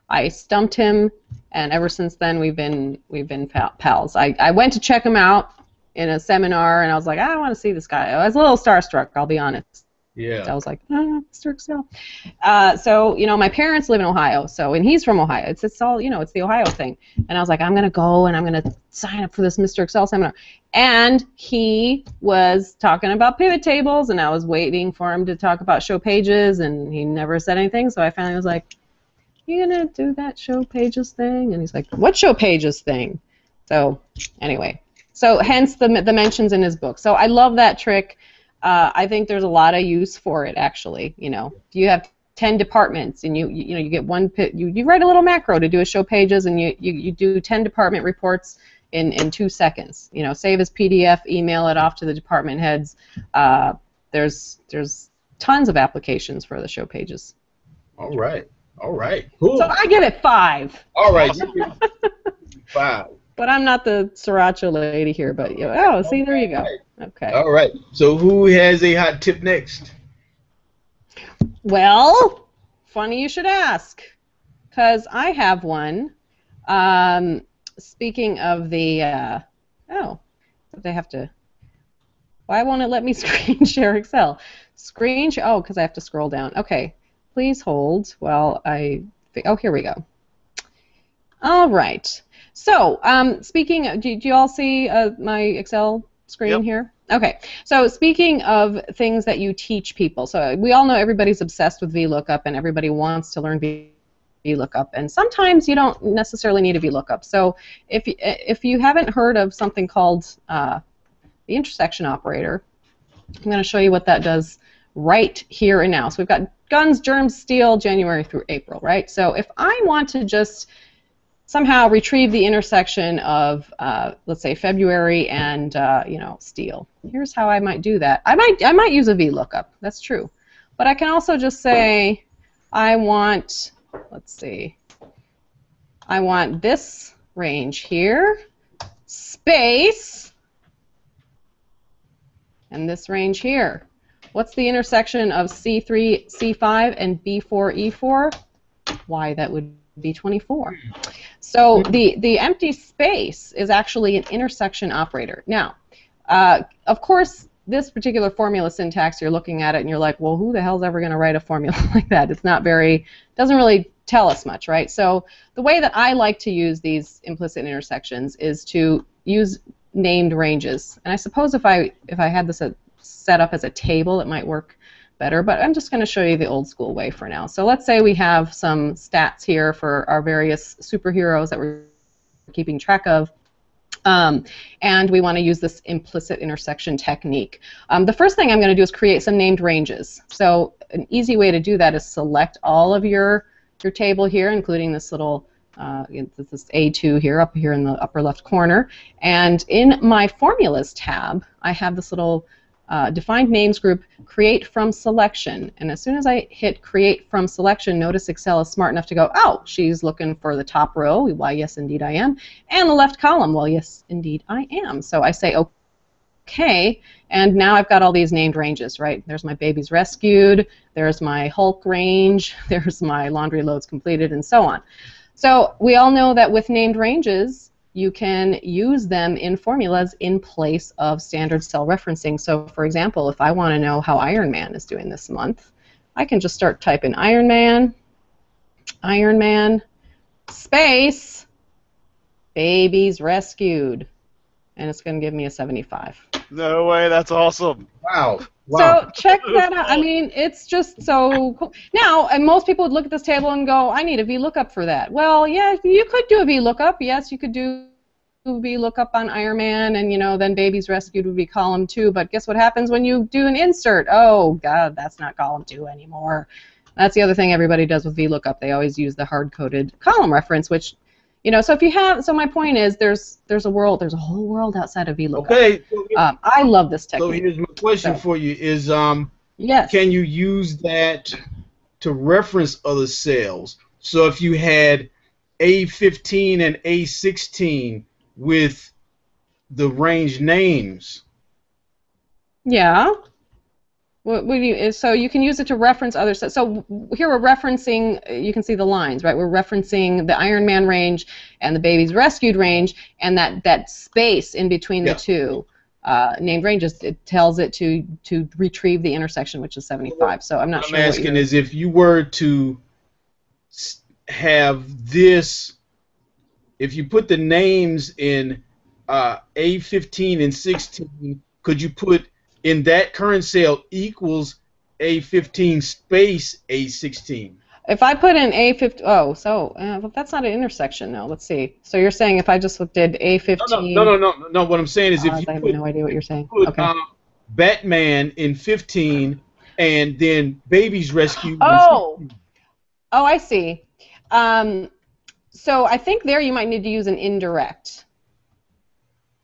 Speaker 3: I stumped him, and ever since then we've been pals. I went to check him out in a seminar, and I was like, I want to see this guy. I was a little starstruck, I'll be honest.
Speaker 2: Yeah.
Speaker 3: So I was like, Mr. Excel. So, you know, my parents live in Ohio, and he's from Ohio. It's all, you know, it's the Ohio thing. And I was like, I'm going to go and I'm going to sign up for this Mr. Excel seminar. And he was talking about pivot tables, and I was waiting for him to talk about show pages, and he never said anything. So I finally was like, you going to do that show pages thing? And he's like, what show pages thing? So anyway, so hence the mentions in his book. So I love that trick. I think there's a lot of use for it, actually. You know, you have 10 departments, and you get one you write a little macro to do a show pages, and you do 10 department reports in 2 seconds. You know, save as PDF, email it off to the department heads. There's tons of applications for the show pages.
Speaker 2: All right. All right. Cool.
Speaker 3: So I give it 5.
Speaker 2: All right. 5.
Speaker 3: But I'm not the Sriracha lady here. But oh, see, there you go. Okay.
Speaker 2: All right. So who has a hot tip next?
Speaker 3: Well, funny you should ask, because I have one. Speaking of the, they have to. Why won't it let me screen share Excel? Oh, because I have to scroll down. Okay. Please hold while oh, here we go. All right. So, speaking, do you all see my Excel screen here? Okay. So, speaking of things that you teach people, so we all know everybody's obsessed with VLOOKUP, and everybody wants to learn VLOOKUP, and sometimes you don't necessarily need a VLOOKUP. So, if you haven't heard of something called the intersection operator, I'm going to show you what that does right here and now. So, we've got guns, germs, steel, January through April, right? So, if I want to just somehow retrieve the intersection of, let's say, February and steel. Here's how I might do that. I might use a VLOOKUP. That's true, but I can also just say, I want, let's see, I want this range here, space, and this range here. What's the intersection of C3, C5, and B4, E4? Why, that would be 24. So the empty space is actually an intersection operator. Now, of course, this particular formula syntax, you're looking at it and you're like, well, who the hell's ever going to write a formula like that? It's not doesn't really tell us much, right? So the way that I like to use these implicit intersections is to use named ranges. And I suppose if I had this set up as a table, it might work better, but I'm just going to show you the old school way for now. So let's say we have some stats here for our various superheroes that we're keeping track of. And we want to use this implicit intersection technique. The first thing I'm going to do is create some named ranges. So an easy way to do that is select all of your table here, including this little this A2 here, up here in the upper left corner. And in my Formulas tab, I have this little defined names group, create from selection. And as soon as I hit create from selection, notice Excel is smart enough to go, oh, she's looking for the top row. Why, yes, indeed I am. And the left column. Well, yes, indeed I am. So I say okay, and now I've got all these named ranges, right? There's my babies rescued, there's my Hulk range, there's my laundry loads completed, and so on. So we all know that with named ranges, you can use them in formulas in place of standard cell referencing. So for example, if I want to know how Iron Man is doing this month, I can just start typing Iron Man, space, babies rescued, and it's going to give me a 75.
Speaker 1: No way, that's awesome.
Speaker 2: Wow.
Speaker 3: So check that out. I mean, it's just so cool. Now, and most people would look at this table and go, I need a VLOOKUP for that. Well, yeah, you could do a VLOOKUP. Yes, you could do VLOOKUP on Iron Man, and then Babies Rescued would be column 2. But guess what happens when you do an insert? Oh, God, that's not column 2 anymore. That's the other thing everybody does with VLOOKUP. They always use the hard-coded column reference, which so if you have, so my point is, there's a whole world outside of VLOOKUP.
Speaker 2: Okay.
Speaker 3: I love this technique.
Speaker 2: So here's my question for you: is
Speaker 3: yes,
Speaker 2: can you use that to reference other cells? So if you had A15 and A16 with the range names.
Speaker 3: Yeah. So you can use it to reference other stuff. So here we're referencing, you can see the lines, right? We're referencing the Iron Man range and the Babies Rescued range, and that space in between the two named ranges, it tells it to retrieve the intersection, which is 75. So I'm not sure.
Speaker 2: What I'm asking is, if you were to have this, if you put the names in A15 and 16, could you put in that current cell equals A15 space A16?
Speaker 3: If I put in A15, well, that's not an intersection, though. Let's see. So you're saying if I just did A15?
Speaker 2: No. What I'm saying is, if you
Speaker 3: I have no idea what you're saying.
Speaker 2: Put,
Speaker 3: okay.
Speaker 2: Batman in 15, and then Babies Rescued.
Speaker 3: Oh, I see. So I think there you might need to use an indirect.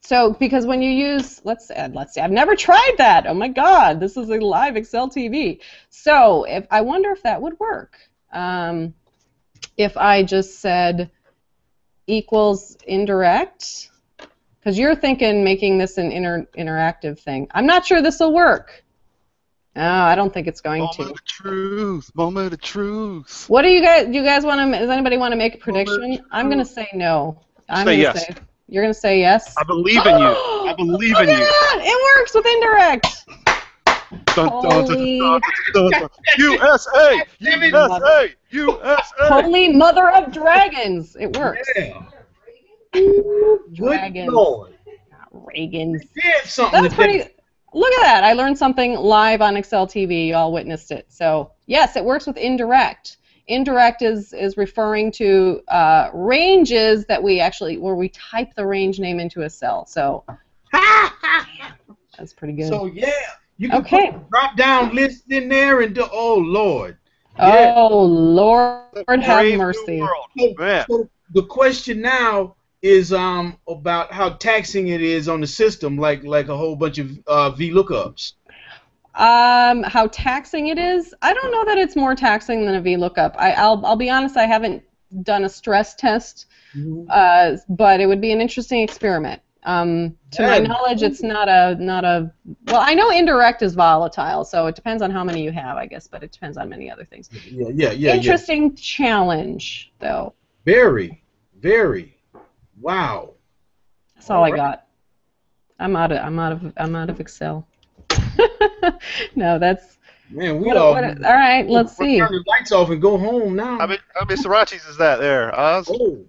Speaker 3: So, because when you use, let's see, I've never tried that. Oh my God, this is a live Excel TV. So, I wonder if that would work. If I just said equals indirect, because you're thinking making this an interactive thing. I'm not sure this will work. No, I don't think it's going to.
Speaker 1: Moment of truth. Moment of truth.
Speaker 3: What do you guys want to? Does anybody want to make a prediction? I'm going to say no.
Speaker 1: Say yes.
Speaker 3: You're going to say yes?
Speaker 1: I believe in you. I believe in you.
Speaker 3: It works with indirect.
Speaker 1: USA! USA! USA!
Speaker 3: Holy mother of dragons! It works.
Speaker 2: Yeah.
Speaker 3: Dragons.
Speaker 2: Good Lord.
Speaker 3: Reagans.
Speaker 2: That's
Speaker 3: pretty. Look at that. I learned something live on Excel TV. You all witnessed it. So, yes, it works with indirect. Indirect is referring to ranges that where we type the range name into a cell. So that's pretty good.
Speaker 2: So yeah, you can put a drop down list in there and do. Oh Lord.
Speaker 3: Yeah. Oh Lord, have mercy.
Speaker 2: So the question now is about how taxing it is on the system, like a whole bunch of VLOOKUPs.
Speaker 3: How taxing it is? I don't know that it's more taxing than a VLOOKUP. I'll be honest, I haven't done a stress test, but it would be an interesting experiment. To my knowledge, it's not a. Well, I know indirect is volatile, so it depends on how many you have, I guess, but it depends on many other things.
Speaker 2: Yeah.
Speaker 3: Interesting challenge, though.
Speaker 2: Very. Very. Wow.
Speaker 3: That's all I got. I'm out of Excel. No, that's.
Speaker 2: Man, we
Speaker 3: All right, let's see.
Speaker 2: Turn the lights off and go home now.
Speaker 1: How many Srirachas is that there, Oz?
Speaker 2: Oh.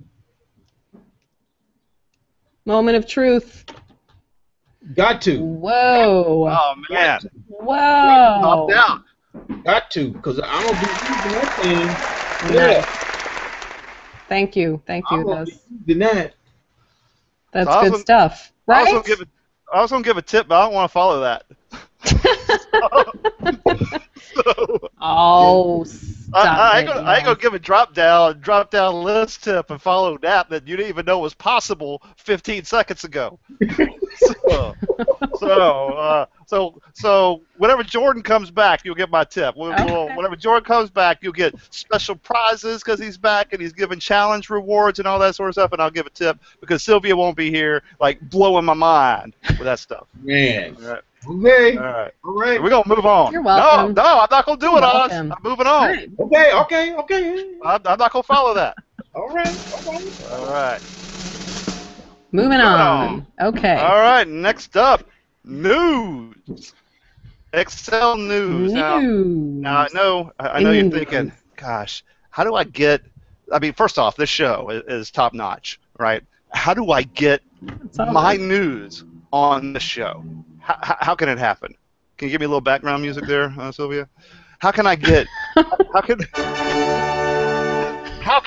Speaker 3: Moment of truth.
Speaker 2: Got to.
Speaker 3: Whoa.
Speaker 1: Oh man.
Speaker 3: Whoa.
Speaker 1: Popped out.
Speaker 2: Got to, because I'm going to be using that thing.
Speaker 3: Nice.
Speaker 2: Yeah.
Speaker 3: Thank you.
Speaker 2: I'm going to be using that.
Speaker 3: That's
Speaker 1: So
Speaker 3: good stuff. Right?
Speaker 1: I was going to give a tip, but I don't want to follow that.
Speaker 3: Oh,
Speaker 1: I ain't gonna give a drop down list tip and follow that you didn't even know was possible 15 seconds ago. So whenever Jordan comes back, you'll get my tip. Whenever Jordan comes back, you'll get special prizes because he's back and he's giving challenge rewards and all that sort of stuff. And I'll give a tip because Sylvia won't be here, like blowing my mind with that stuff.
Speaker 2: Man.
Speaker 1: All right.
Speaker 2: Okay.
Speaker 1: All right.
Speaker 2: All right.
Speaker 1: We're gonna move on.
Speaker 3: You're welcome.
Speaker 1: No, I'm not gonna do it, Oz. I'm moving on.
Speaker 3: Right.
Speaker 2: Okay.
Speaker 1: I'm not gonna follow that.
Speaker 2: All right.
Speaker 1: All right.
Speaker 3: Moving on. Okay.
Speaker 1: All right. Next up, news. Excel news. Now I know you're thinking, gosh, how do I get? I mean, first off, this show is top notch, right? How do I get my news on the show? How can it happen? Can you give me a little background music there, Sylvia? How can I get? How can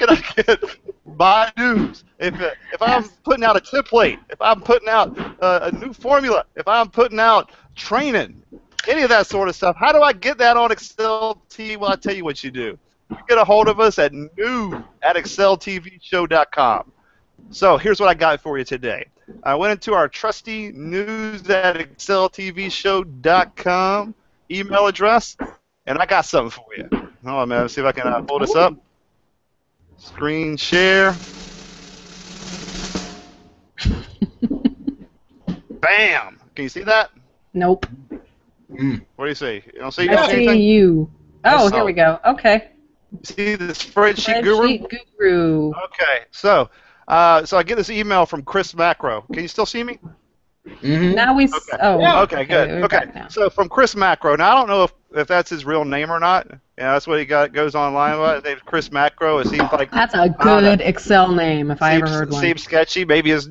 Speaker 1: I get my news? If I'm putting out a template, if I'm putting out a new formula, if I'm putting out training, any of that sort of stuff, how do I get that on Excel TV? Well, I'll tell you what you do. You get a hold of us at news@exceltvshow.com. So here's what I got for you today. I went into our trusty news@exceltvshow.com email address, and I got something for you. Hold on, man. Let's see if I can pull this up. Screen share. Bam! Can you see that?
Speaker 3: Nope.
Speaker 1: What do you see? You don't see?
Speaker 3: I see you. Oh, here we go. Okay.
Speaker 1: See the Spreadsheet Guru?
Speaker 3: Spreadsheet Guru.
Speaker 1: Okay, so I get this email from Chris Macro. Can you still see me?
Speaker 2: Mm-hmm.
Speaker 3: Now we.
Speaker 1: Okay.
Speaker 3: Oh.
Speaker 1: Okay, good. Okay, so from Chris Macro. Now I don't know if that's his real name or not. Yeah, that's what he goes online with. His name's Chris Macro. It seems like
Speaker 3: that's a good Excel name if I ever heard one.
Speaker 1: Seems sketchy. Maybe his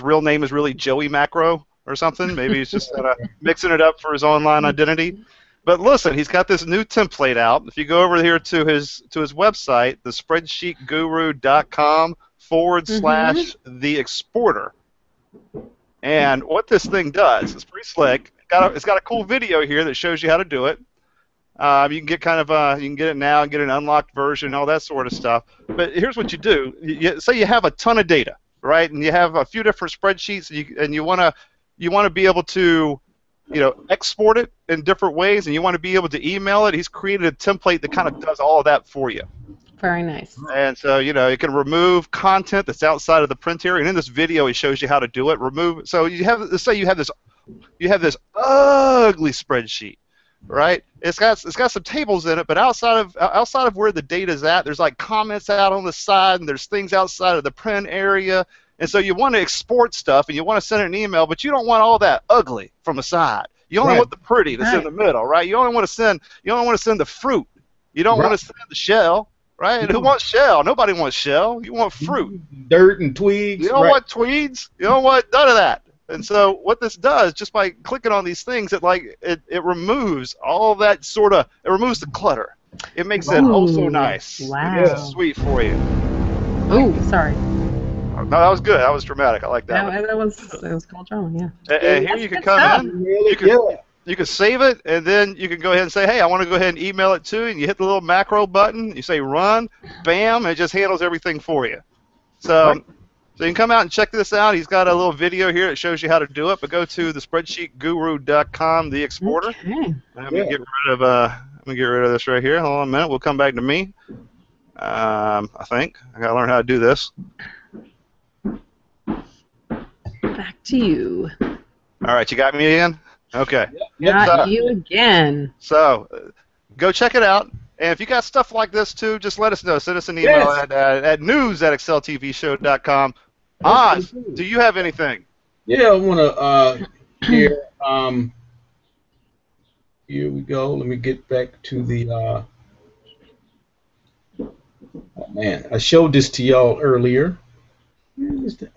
Speaker 1: real name is really Joey Macro or something. Maybe he's just mixing it up for his online identity. But listen, he's got this new template out. If you go over here to his website, the spreadsheetguru.com/the exporter. And what this thing does is pretty slick. It's got a cool video here that shows you how to do it. You can get you can get it now and get an unlocked version, all that sort of stuff. But here's what you do: say you have a ton of data, right? And you have a few different spreadsheets, and you want to be able to export it in different ways, and you want to be able to email it. He's created a template that kind of does all of that for you.
Speaker 3: Very nice.
Speaker 1: And so, you can remove content that's outside of the print area. And in this video, he shows you how to do it. So let's say you have this ugly spreadsheet, right? It's got some tables in it, but outside of where the data is at, there's like comments out on the side, and there's things outside of the print area. And so you want to export stuff, and you want to send an email, but you don't want all that ugly from the side. You only want the pretty that's in the middle, right? You only want to send the fruit. You don't want to send the shell. Right? Who wants shell? Nobody wants shell. You want fruit.
Speaker 2: Dirt and twigs.
Speaker 1: You don't want tweeds. You don't want none of that. And so what this does, just by clicking on these things, it removes all that it removes the clutter. It makes it also nice.
Speaker 3: Wow.
Speaker 1: It makes it sweet for you.
Speaker 3: Oh, sorry.
Speaker 1: No, that was good. That was dramatic. I like that.
Speaker 3: No, that was called drama, yeah.
Speaker 1: And here you can come in. You can save it, and then you can go ahead and say, hey, I want to go ahead and email it to you, and you hit the little macro button, you say run, bam, and it just handles everything for you. So you can come out and check this out. He's got a little video here that shows you how to do it, but go to the spreadsheetguru.com, the exporter.
Speaker 3: Okay.
Speaker 1: Let me get rid of this right here. Hold on a minute. We'll come back to me. I think. I got to learn how to do this.
Speaker 3: Back to you.
Speaker 1: All right, you got me again? Okay.
Speaker 3: Got you again.
Speaker 1: So, go check it out, And if you got stuff like this too, just let us know. Send us an email
Speaker 2: Yes.
Speaker 1: at news@exceltvshow.com. Oz, do you have anything?
Speaker 2: Yeah, I want to here. Here we go. Let me get back to the. Oh man, I showed this to y'all earlier.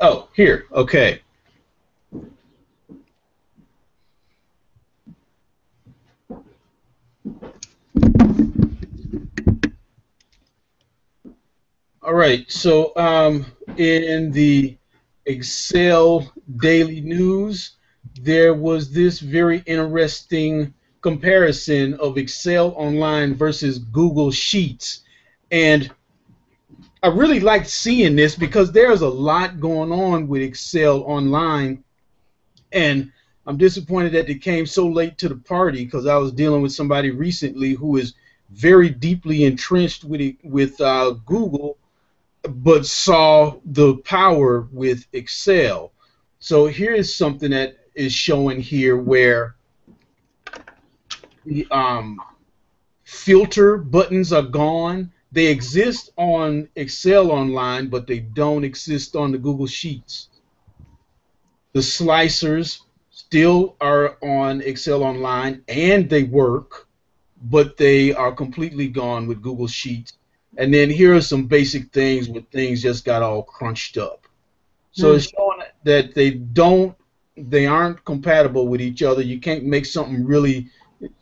Speaker 2: Oh, here. Okay. All right. So in the Excel Daily News, there was this very interesting comparison of Excel Online versus Google Sheets, and I really liked seeing this because there's a lot going on with Excel Online, and I'm disappointed that it came so late to the party because I was dealing with somebody recently who is very deeply entrenched with Google, but saw the power with Excel. So here is something that is showing here where the filter buttons are gone. They exist on Excel Online, but they don't exist on the Google Sheets. The slicers still are on Excel Online, and they work, but they are completely gone with Google Sheets. And then here are some basic things where things just got all crunched up. So it's showing that they aren't compatible with each other. You can't make something really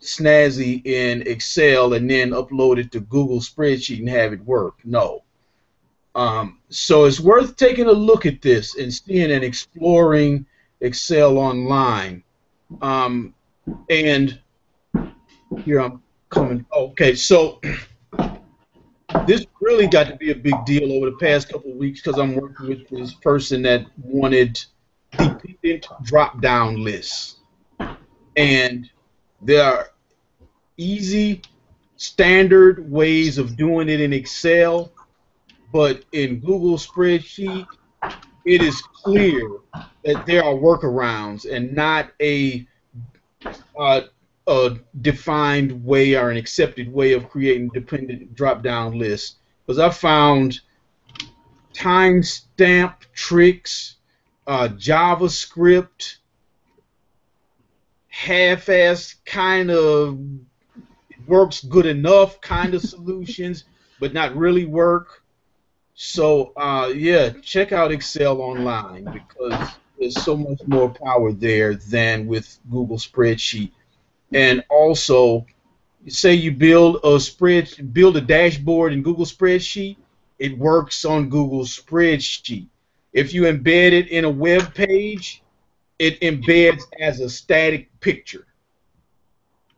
Speaker 2: snazzy in Excel and then upload it to Google Spreadsheet and have it work. No. So it's worth taking a look at this and seeing and exploring Excel Online. And here I'm coming. Okay, so this really got to be a big deal over the past couple of weeks because I'm working with this person that wanted dependent drop-down lists. And there are easy, standard ways of doing it in Excel, but in Google Spreadsheet, it is clear that there are workarounds and not a defined way or an accepted way of creating dependent drop-down lists. Because I found timestamp tricks, JavaScript, half-ass kind of works good enough kind of solutions, but not really work. So yeah, check out Excel Online because there's so much more power there than with Google Spreadsheet. And also, say you build a dashboard in Google Spreadsheet, it works on Google Spreadsheet. If you embed it in a web page, it embeds as a static picture.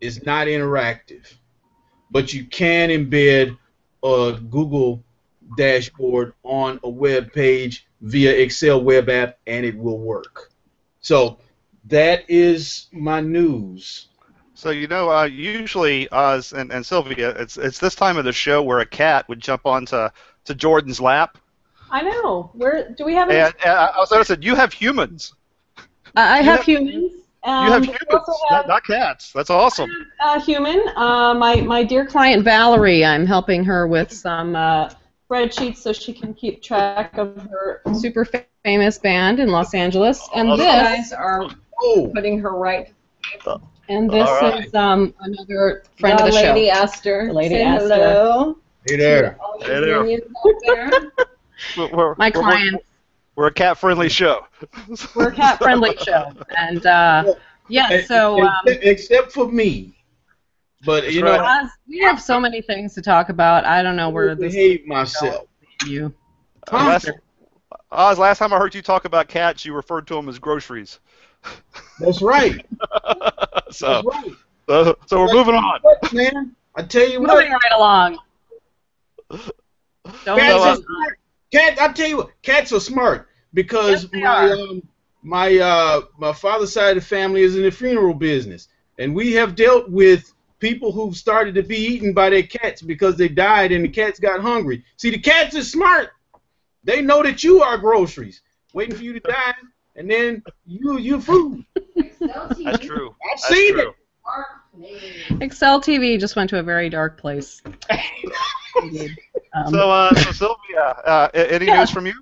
Speaker 2: It's not interactive, but you can embed a Google dashboard on a web page via Excel web app, and it will work. So that is my news.
Speaker 1: So usually Oz and Sylvia, it's this time of the show where a cat would jump onto Jordan's lap.
Speaker 4: I know. Do we have?
Speaker 1: And I was going to say, you have humans.
Speaker 3: I have humans.
Speaker 1: You have humans, not cats. That's awesome.
Speaker 4: Human. My dear client Valerie, I'm helping her with some spreadsheets so she can keep track of her super famous band in Los Angeles. And this guys are putting her right. And this is another friend of the show.
Speaker 5: Lady Esther.
Speaker 4: Lady
Speaker 5: Esther.
Speaker 4: Hello.
Speaker 2: Hey there.
Speaker 1: Hey there.
Speaker 3: My clients.
Speaker 1: We're a cat-friendly show.
Speaker 3: We're a cat-friendly show, and yeah. So
Speaker 2: except for me, but you know,
Speaker 3: we have so many things to talk about. I don't know where this.
Speaker 2: Behave myself.
Speaker 3: You.
Speaker 1: Last time I heard you talk about cats, you referred to them as groceries.
Speaker 2: That's right.
Speaker 1: So,
Speaker 2: that's right.
Speaker 1: So we're moving on.
Speaker 2: Man, I tell you what.
Speaker 3: Moving right along.
Speaker 2: Cats, I tell you what, cats are smart because my father's side of the family is in the funeral business, and we have dealt with people who started to be eaten by their cats because they died and the cats got hungry. See, the cats are smart. They know that you are groceries, waiting for you to die, and then you food.
Speaker 1: That's true.
Speaker 2: I've seen it.
Speaker 3: Excel TV just went to a very dark place.
Speaker 1: So Sylvia, any news from you?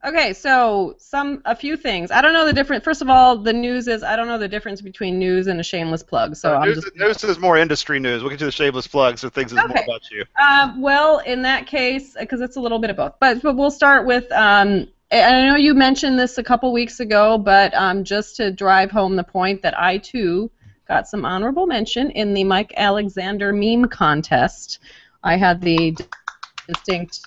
Speaker 3: Okay, so a few things. I don't know the difference. First of all, the news is I don't know the difference between news and a shameless plug. So
Speaker 1: news is more industry news. We'll get to the shameless plugs, so things is more about you.
Speaker 3: Well, in that case, because it's a little bit of both. But we'll start with. I know you mentioned this a couple weeks ago, but just to drive home the point that I too got some honorable mention in the Mike Alexander meme contest. I had the distinct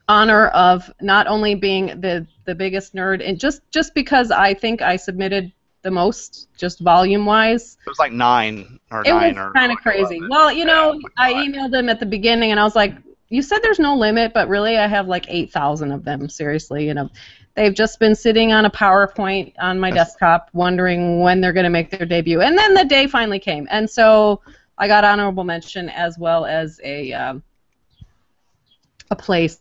Speaker 3: honor of not only being the biggest nerd, and just because I think I submitted the most, just volume-wise.
Speaker 1: It was like 9 or
Speaker 3: it
Speaker 1: 9
Speaker 3: was kind of crazy. Well, you know, I emailed them at the beginning, and I was like, you said there's no limit, but really I have like 8,000 of them, seriously. You know, they've just been sitting on a PowerPoint on my desktop wondering when they're going to make their debut. And then the day finally came. And so I got honorable mention as well as a place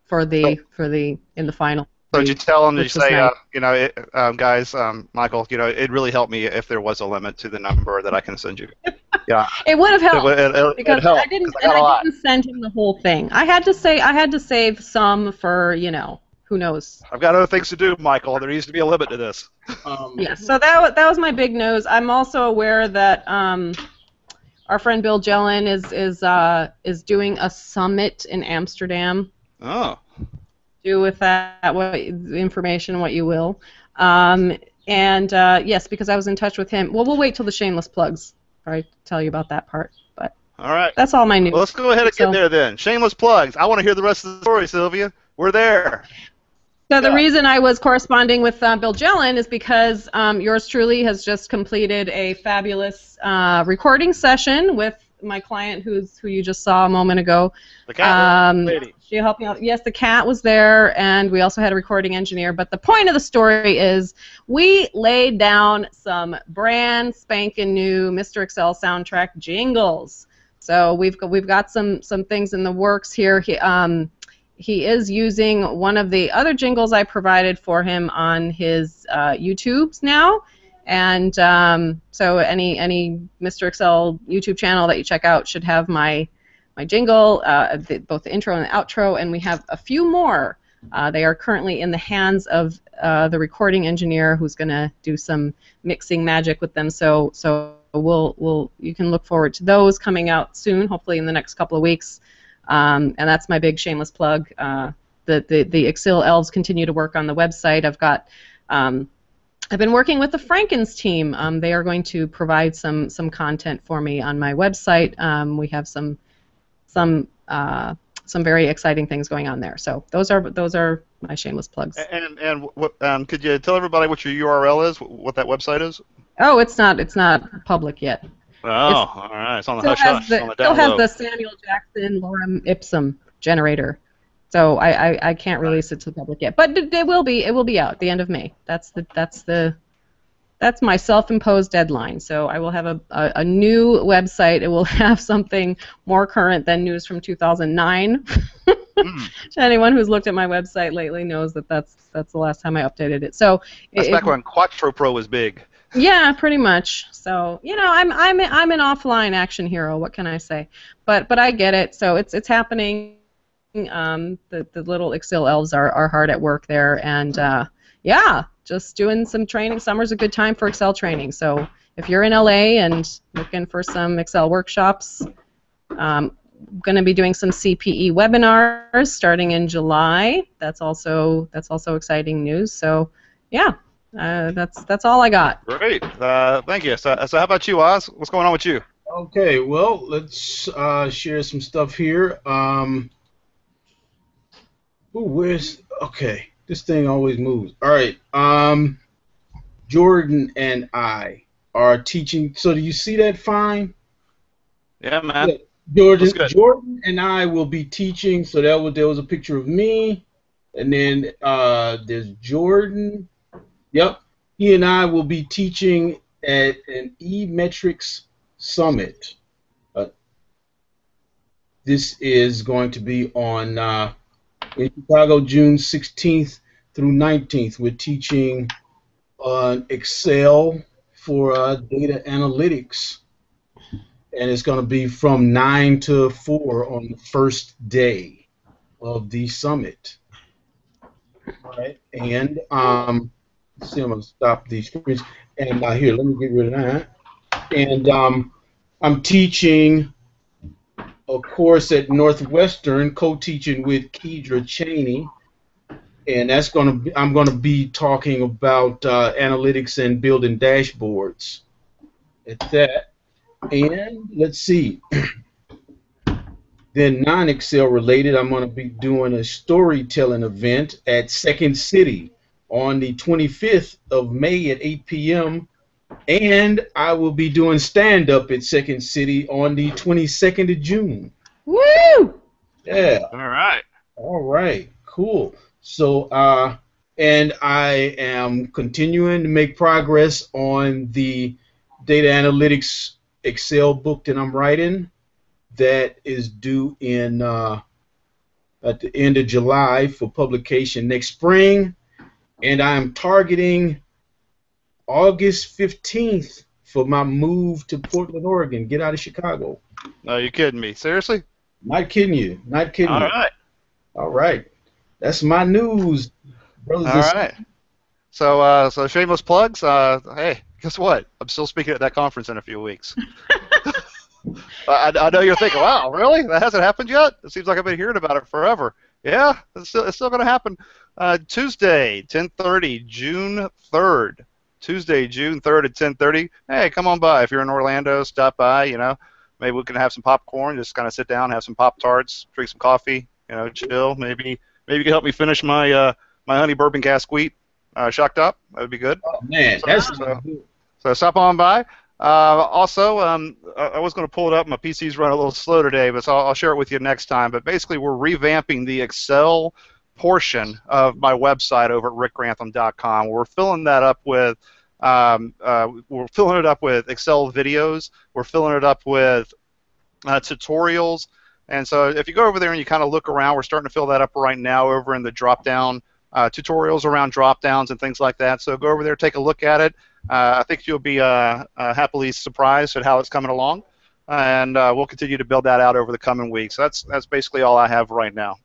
Speaker 3: for the in the final.
Speaker 1: So did you tell them? Did you say,
Speaker 3: nice.
Speaker 1: you know, guys, Michael, you know, it'd really help me if there was a limit to the number that I can send you. Yeah.
Speaker 3: It would have helped because
Speaker 1: helped,
Speaker 3: I didn't send him the whole thing. I had to save some for, you know, who knows.
Speaker 1: I've got other things to do, Michael. There needs to be a limit to this.
Speaker 3: Yeah. So that was my big news. I'm also aware that our friend Bill Jelen is doing a summit in Amsterdam.
Speaker 1: Oh.
Speaker 3: Do with that what information what you will. Yes, because I was in touch with him. Well, we'll wait till the shameless plugs. I'll tell you about that part. But
Speaker 1: all right.
Speaker 3: That's all my news.
Speaker 1: Well, let's go ahead and get there then. Shameless plugs. I want to hear the rest of the story, Sylvia. We're there.
Speaker 3: So the reason I was corresponding with Bill Jelen is because yours truly has just completed a fabulous recording session with my client who you just saw a moment ago.
Speaker 1: The cat lady.
Speaker 3: She helped me out. Yes, the cat was there, and we also had a recording engineer. But the point of the story is we laid down some brand spanking new Mr. Excel soundtrack jingles. So we've got some things in the works here. He is using one of the other jingles I provided for him on his YouTubes now. And so any Mr. Excel YouTube channel that you check out should have my jingle, both the intro and the outro, and we have a few more. They are currently in the hands of the recording engineer who's going to do some mixing magic with them. So you can look forward to those coming out soon, hopefully in the next couple of weeks. And that's my big shameless plug. The Excel elves continue to work on the website. I've been working with the Frankens team. They are going to provide some content for me on my website. We have some very exciting things going on there. So those are my shameless plugs.
Speaker 1: And could you tell everybody what your URL is? What that website is?
Speaker 3: Oh, it's not public yet.
Speaker 1: Oh, all right. It's on the hush hush. On the
Speaker 3: still has the Samuel Jackson lorem ipsum generator. So I can't release it to the public yet, but it will be out at the end of May. That's my self-imposed deadline. So I will have a new website. It will have something more current than news from 2009. Anyone who's looked at my website lately knows that's the last time I updated it. So
Speaker 1: that's back when Quattro Pro was big.
Speaker 3: Yeah, pretty much. So I'm an offline action hero. What can I say? But I get it. So it's happening. The little Excel elves are hard at work there, and just doing some training. Summer's a good time for Excel training. So if you're in LA and looking for some Excel workshops, going to be doing some CPE webinars starting in July. That's also exciting news. So that's all I got.
Speaker 1: Great, thank you. So how about you, Oz? What's going on with you?
Speaker 2: Okay, well, let's share some stuff here. Okay, this thing always moves. All right, Jordan and I are teaching. So do you see that fine?
Speaker 1: Yeah, man.
Speaker 2: Yeah, Jordan and I will be teaching. So there was a picture of me, and then there's Jordan. Yep, he and I will be teaching at an eMetrics Summit. This is going to be on in Chicago, June 16th through 19th. We're teaching on Excel for data analytics, and it's going to be from 9 to 4 on the first day of the summit. All right, and let's see, I'm going to stop these screens, and here, let me get rid of that. And I'm teaching a course at Northwestern, co-teaching with Kedra Cheney, and that's I'm going to be talking about analytics and building dashboards at that. And let's see. Then non-Excel related, I'm going to be doing a storytelling event at Second City on the 25th of May at 8 p.m. And I will be doing stand-up at Second City on the 22nd of June.
Speaker 3: Woo!
Speaker 2: Yeah.
Speaker 1: All right.
Speaker 2: All right. Cool. So, and I am continuing to make progress on the data analytics Excel book that I'm writing. That is due in at the end of July for publication next spring, and I am targeting August 15th for my move to Portland, Oregon. Get out of Chicago.
Speaker 1: No, you're kidding me. Seriously?
Speaker 2: Not kidding you. Not kidding
Speaker 1: All
Speaker 2: you.
Speaker 1: right.
Speaker 2: All right. That's my news, brothers.
Speaker 1: All right. So, so shameless plugs. Hey, guess what? I'm still speaking at that conference in a few weeks. I know you're thinking, wow, really? That hasn't happened yet? It seems like I've been hearing about it forever. Yeah, it's still going to happen. Tuesday, 10:30, June 3rd. Tuesday, June 3rd at 10:30. Hey, come on by. If you're in Orlando, stop by, you know. Maybe we can have some popcorn, just kind of sit down, have some Pop-Tarts, drink some coffee, you know, chill. Maybe you can help me finish my my honey bourbon cask wheat shock top. That would be good.
Speaker 2: Oh, man,
Speaker 1: So stop on by. Also, I was going to pull it up. My PC's run a little slow today, but so I'll share it with you next time. But basically, we're revamping the Excel portion of my website over at rickgrantham.com. We're filling that up with Excel videos. We're filling it up with tutorials. And so if you go over there and you kind of look around, we're starting to fill that up right now over in the drop-down tutorials around drop-downs and things like that. So go over there, take a look at it. I think you'll be happily surprised at how it's coming along, and we'll continue to build that out over the coming weeks. That's basically all I have right now.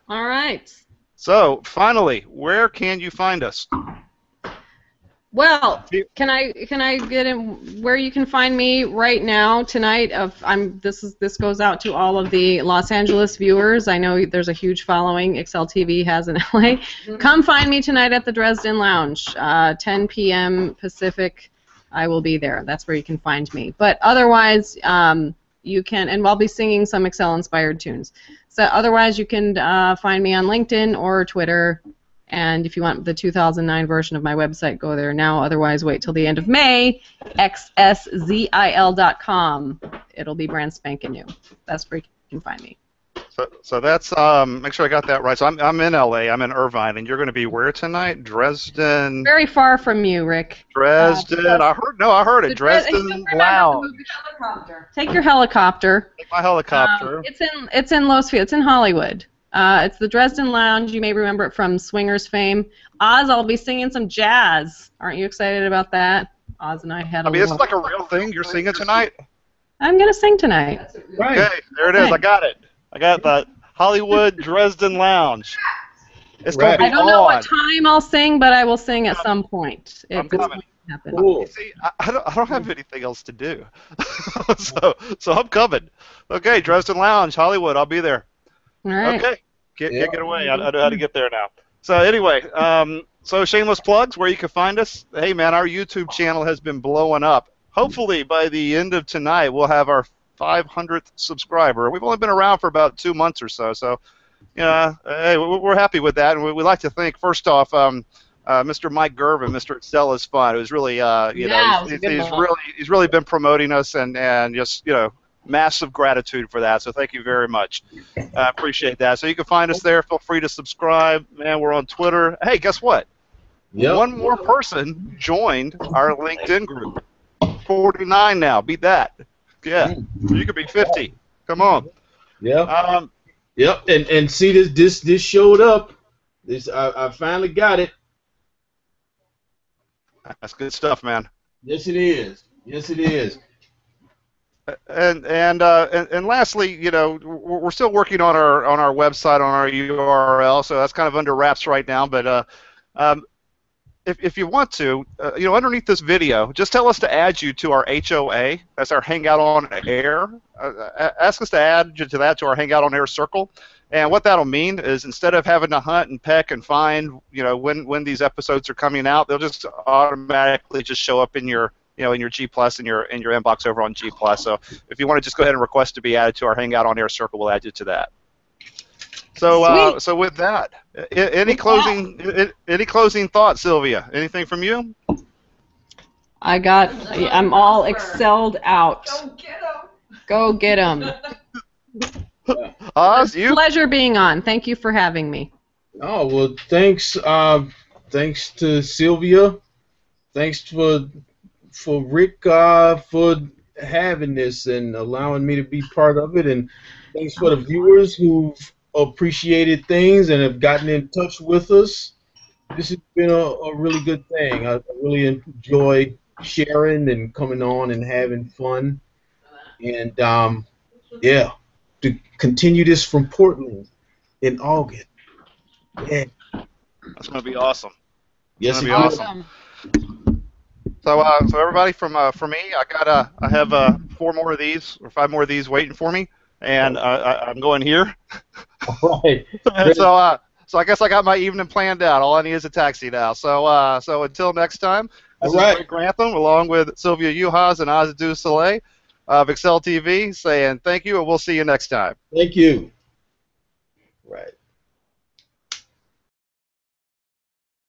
Speaker 3: All right.
Speaker 1: So finally, where can you find us?
Speaker 3: Well, can I get in where you can find me right now tonight? This goes out to all of the Los Angeles viewers. I know there's a huge following Excel TV has in LA. Come find me tonight at the Dresden Lounge, 10 p.m. Pacific. I will be there. That's where you can find me. But otherwise, you can, and I'll be singing some Excel-inspired tunes. So otherwise, you can find me on LinkedIn or Twitter. And if you want the 2009 version of my website, go there now. Otherwise, wait till the end of May, xszil.com. It'll be brand spanking new. That's where you can find me.
Speaker 1: So that's, make sure I got that right. So I'm in LA, I'm in Irvine, and you're going to be where tonight? Dresden?
Speaker 3: Very far from you, Rick.
Speaker 1: Dresden, I heard it, Dresden Lounge.
Speaker 3: Take your helicopter.
Speaker 1: Take my helicopter.
Speaker 3: It's in Los Feliz, it's in Hollywood. It's the Dresden Lounge. You may remember it from Swingers fame. Oz, I'll be singing some jazz. Aren't you excited about that? Oz and I had a
Speaker 1: it's like a real thing. You're singing tonight?
Speaker 3: I'm going to sing tonight.
Speaker 2: Right.
Speaker 1: Okay, there it is. I got it. I got the Hollywood Dresden Lounge. It's going to be on.
Speaker 3: I don't know what time I'll sing, but I will sing at some point.
Speaker 1: I'm coming.
Speaker 2: Cool.
Speaker 1: See, I don't have anything else to do. so I'm coming. Okay, Dresden Lounge, Hollywood. I'll be there.
Speaker 3: All right.
Speaker 1: Okay. Get away. I know how to get there now. So anyway, so shameless plugs, where you can find us. Hey, man, our YouTube channel has been blowing up. Hopefully, by the end of tonight, we'll have our 500th subscriber. We've only been around for about 2 months or so. So, hey, we're happy with that. And we like to thank, first off, Mr. Mike Gervin, Mr. Excel is Fun. It was really, he's really been promoting us and just, massive gratitude for that, so thank you very much. I appreciate that. So you can find us there. Feel free to subscribe. Man, we're on Twitter. Hey, guess what? Yep. One more person joined our LinkedIn group. 49 now. Beat that. Yeah. You could be 50. Come on.
Speaker 2: Yeah. Yep. And see, this showed up. I finally got it.
Speaker 1: That's good stuff, man.
Speaker 2: Yes, it is. Yes, it is.
Speaker 1: And lastly, you know, we're still working on our website, on our URL, so that's kind of under wraps right now. But um, if you want to, you know, underneath this video, just tell us to add you to our HOA. That's our Hangout on Air. Ask us to add you to that, to our Hangout on Air circle. And what that'll mean is, instead of having to hunt and peck and find, you know, when these episodes are coming out, they'll just automatically just show up in your, you know, in your G Plus, in your inbox over on G Plus. So if you want to just go ahead and request to be added to our Hangout on Air circle, we'll add you to that. So so with that, any closing thoughts, Sylvia? Anything from you?
Speaker 3: I'm all excelled out. Go get 'em.
Speaker 1: Oz, you?
Speaker 3: Pleasure being on. Thank you for having me.
Speaker 2: Oh, well, thanks. Thanks to Sylvia. Thanks for Rick for having this and allowing me to be part of it. And thanks for the viewers who've appreciated things and have gotten in touch with us. This has been a really good thing. I really enjoyed sharing and coming on and having fun. And yeah, to continue this from Portland in August. Yeah.
Speaker 1: That's going to be awesome.
Speaker 2: Yes,
Speaker 1: it's going to be awesome. So everybody, from me, I have 4 more of these or 5 more of these waiting for me, and I'm going here.
Speaker 2: All right.
Speaker 1: So I guess I got my evening planned out. All I need is a taxi now. So until next time, this is Rick Grantham along with Sylvia Juhasz and Azadu Saleh of Excel TV saying thank you, and we'll see you next time.
Speaker 2: Thank you. Right.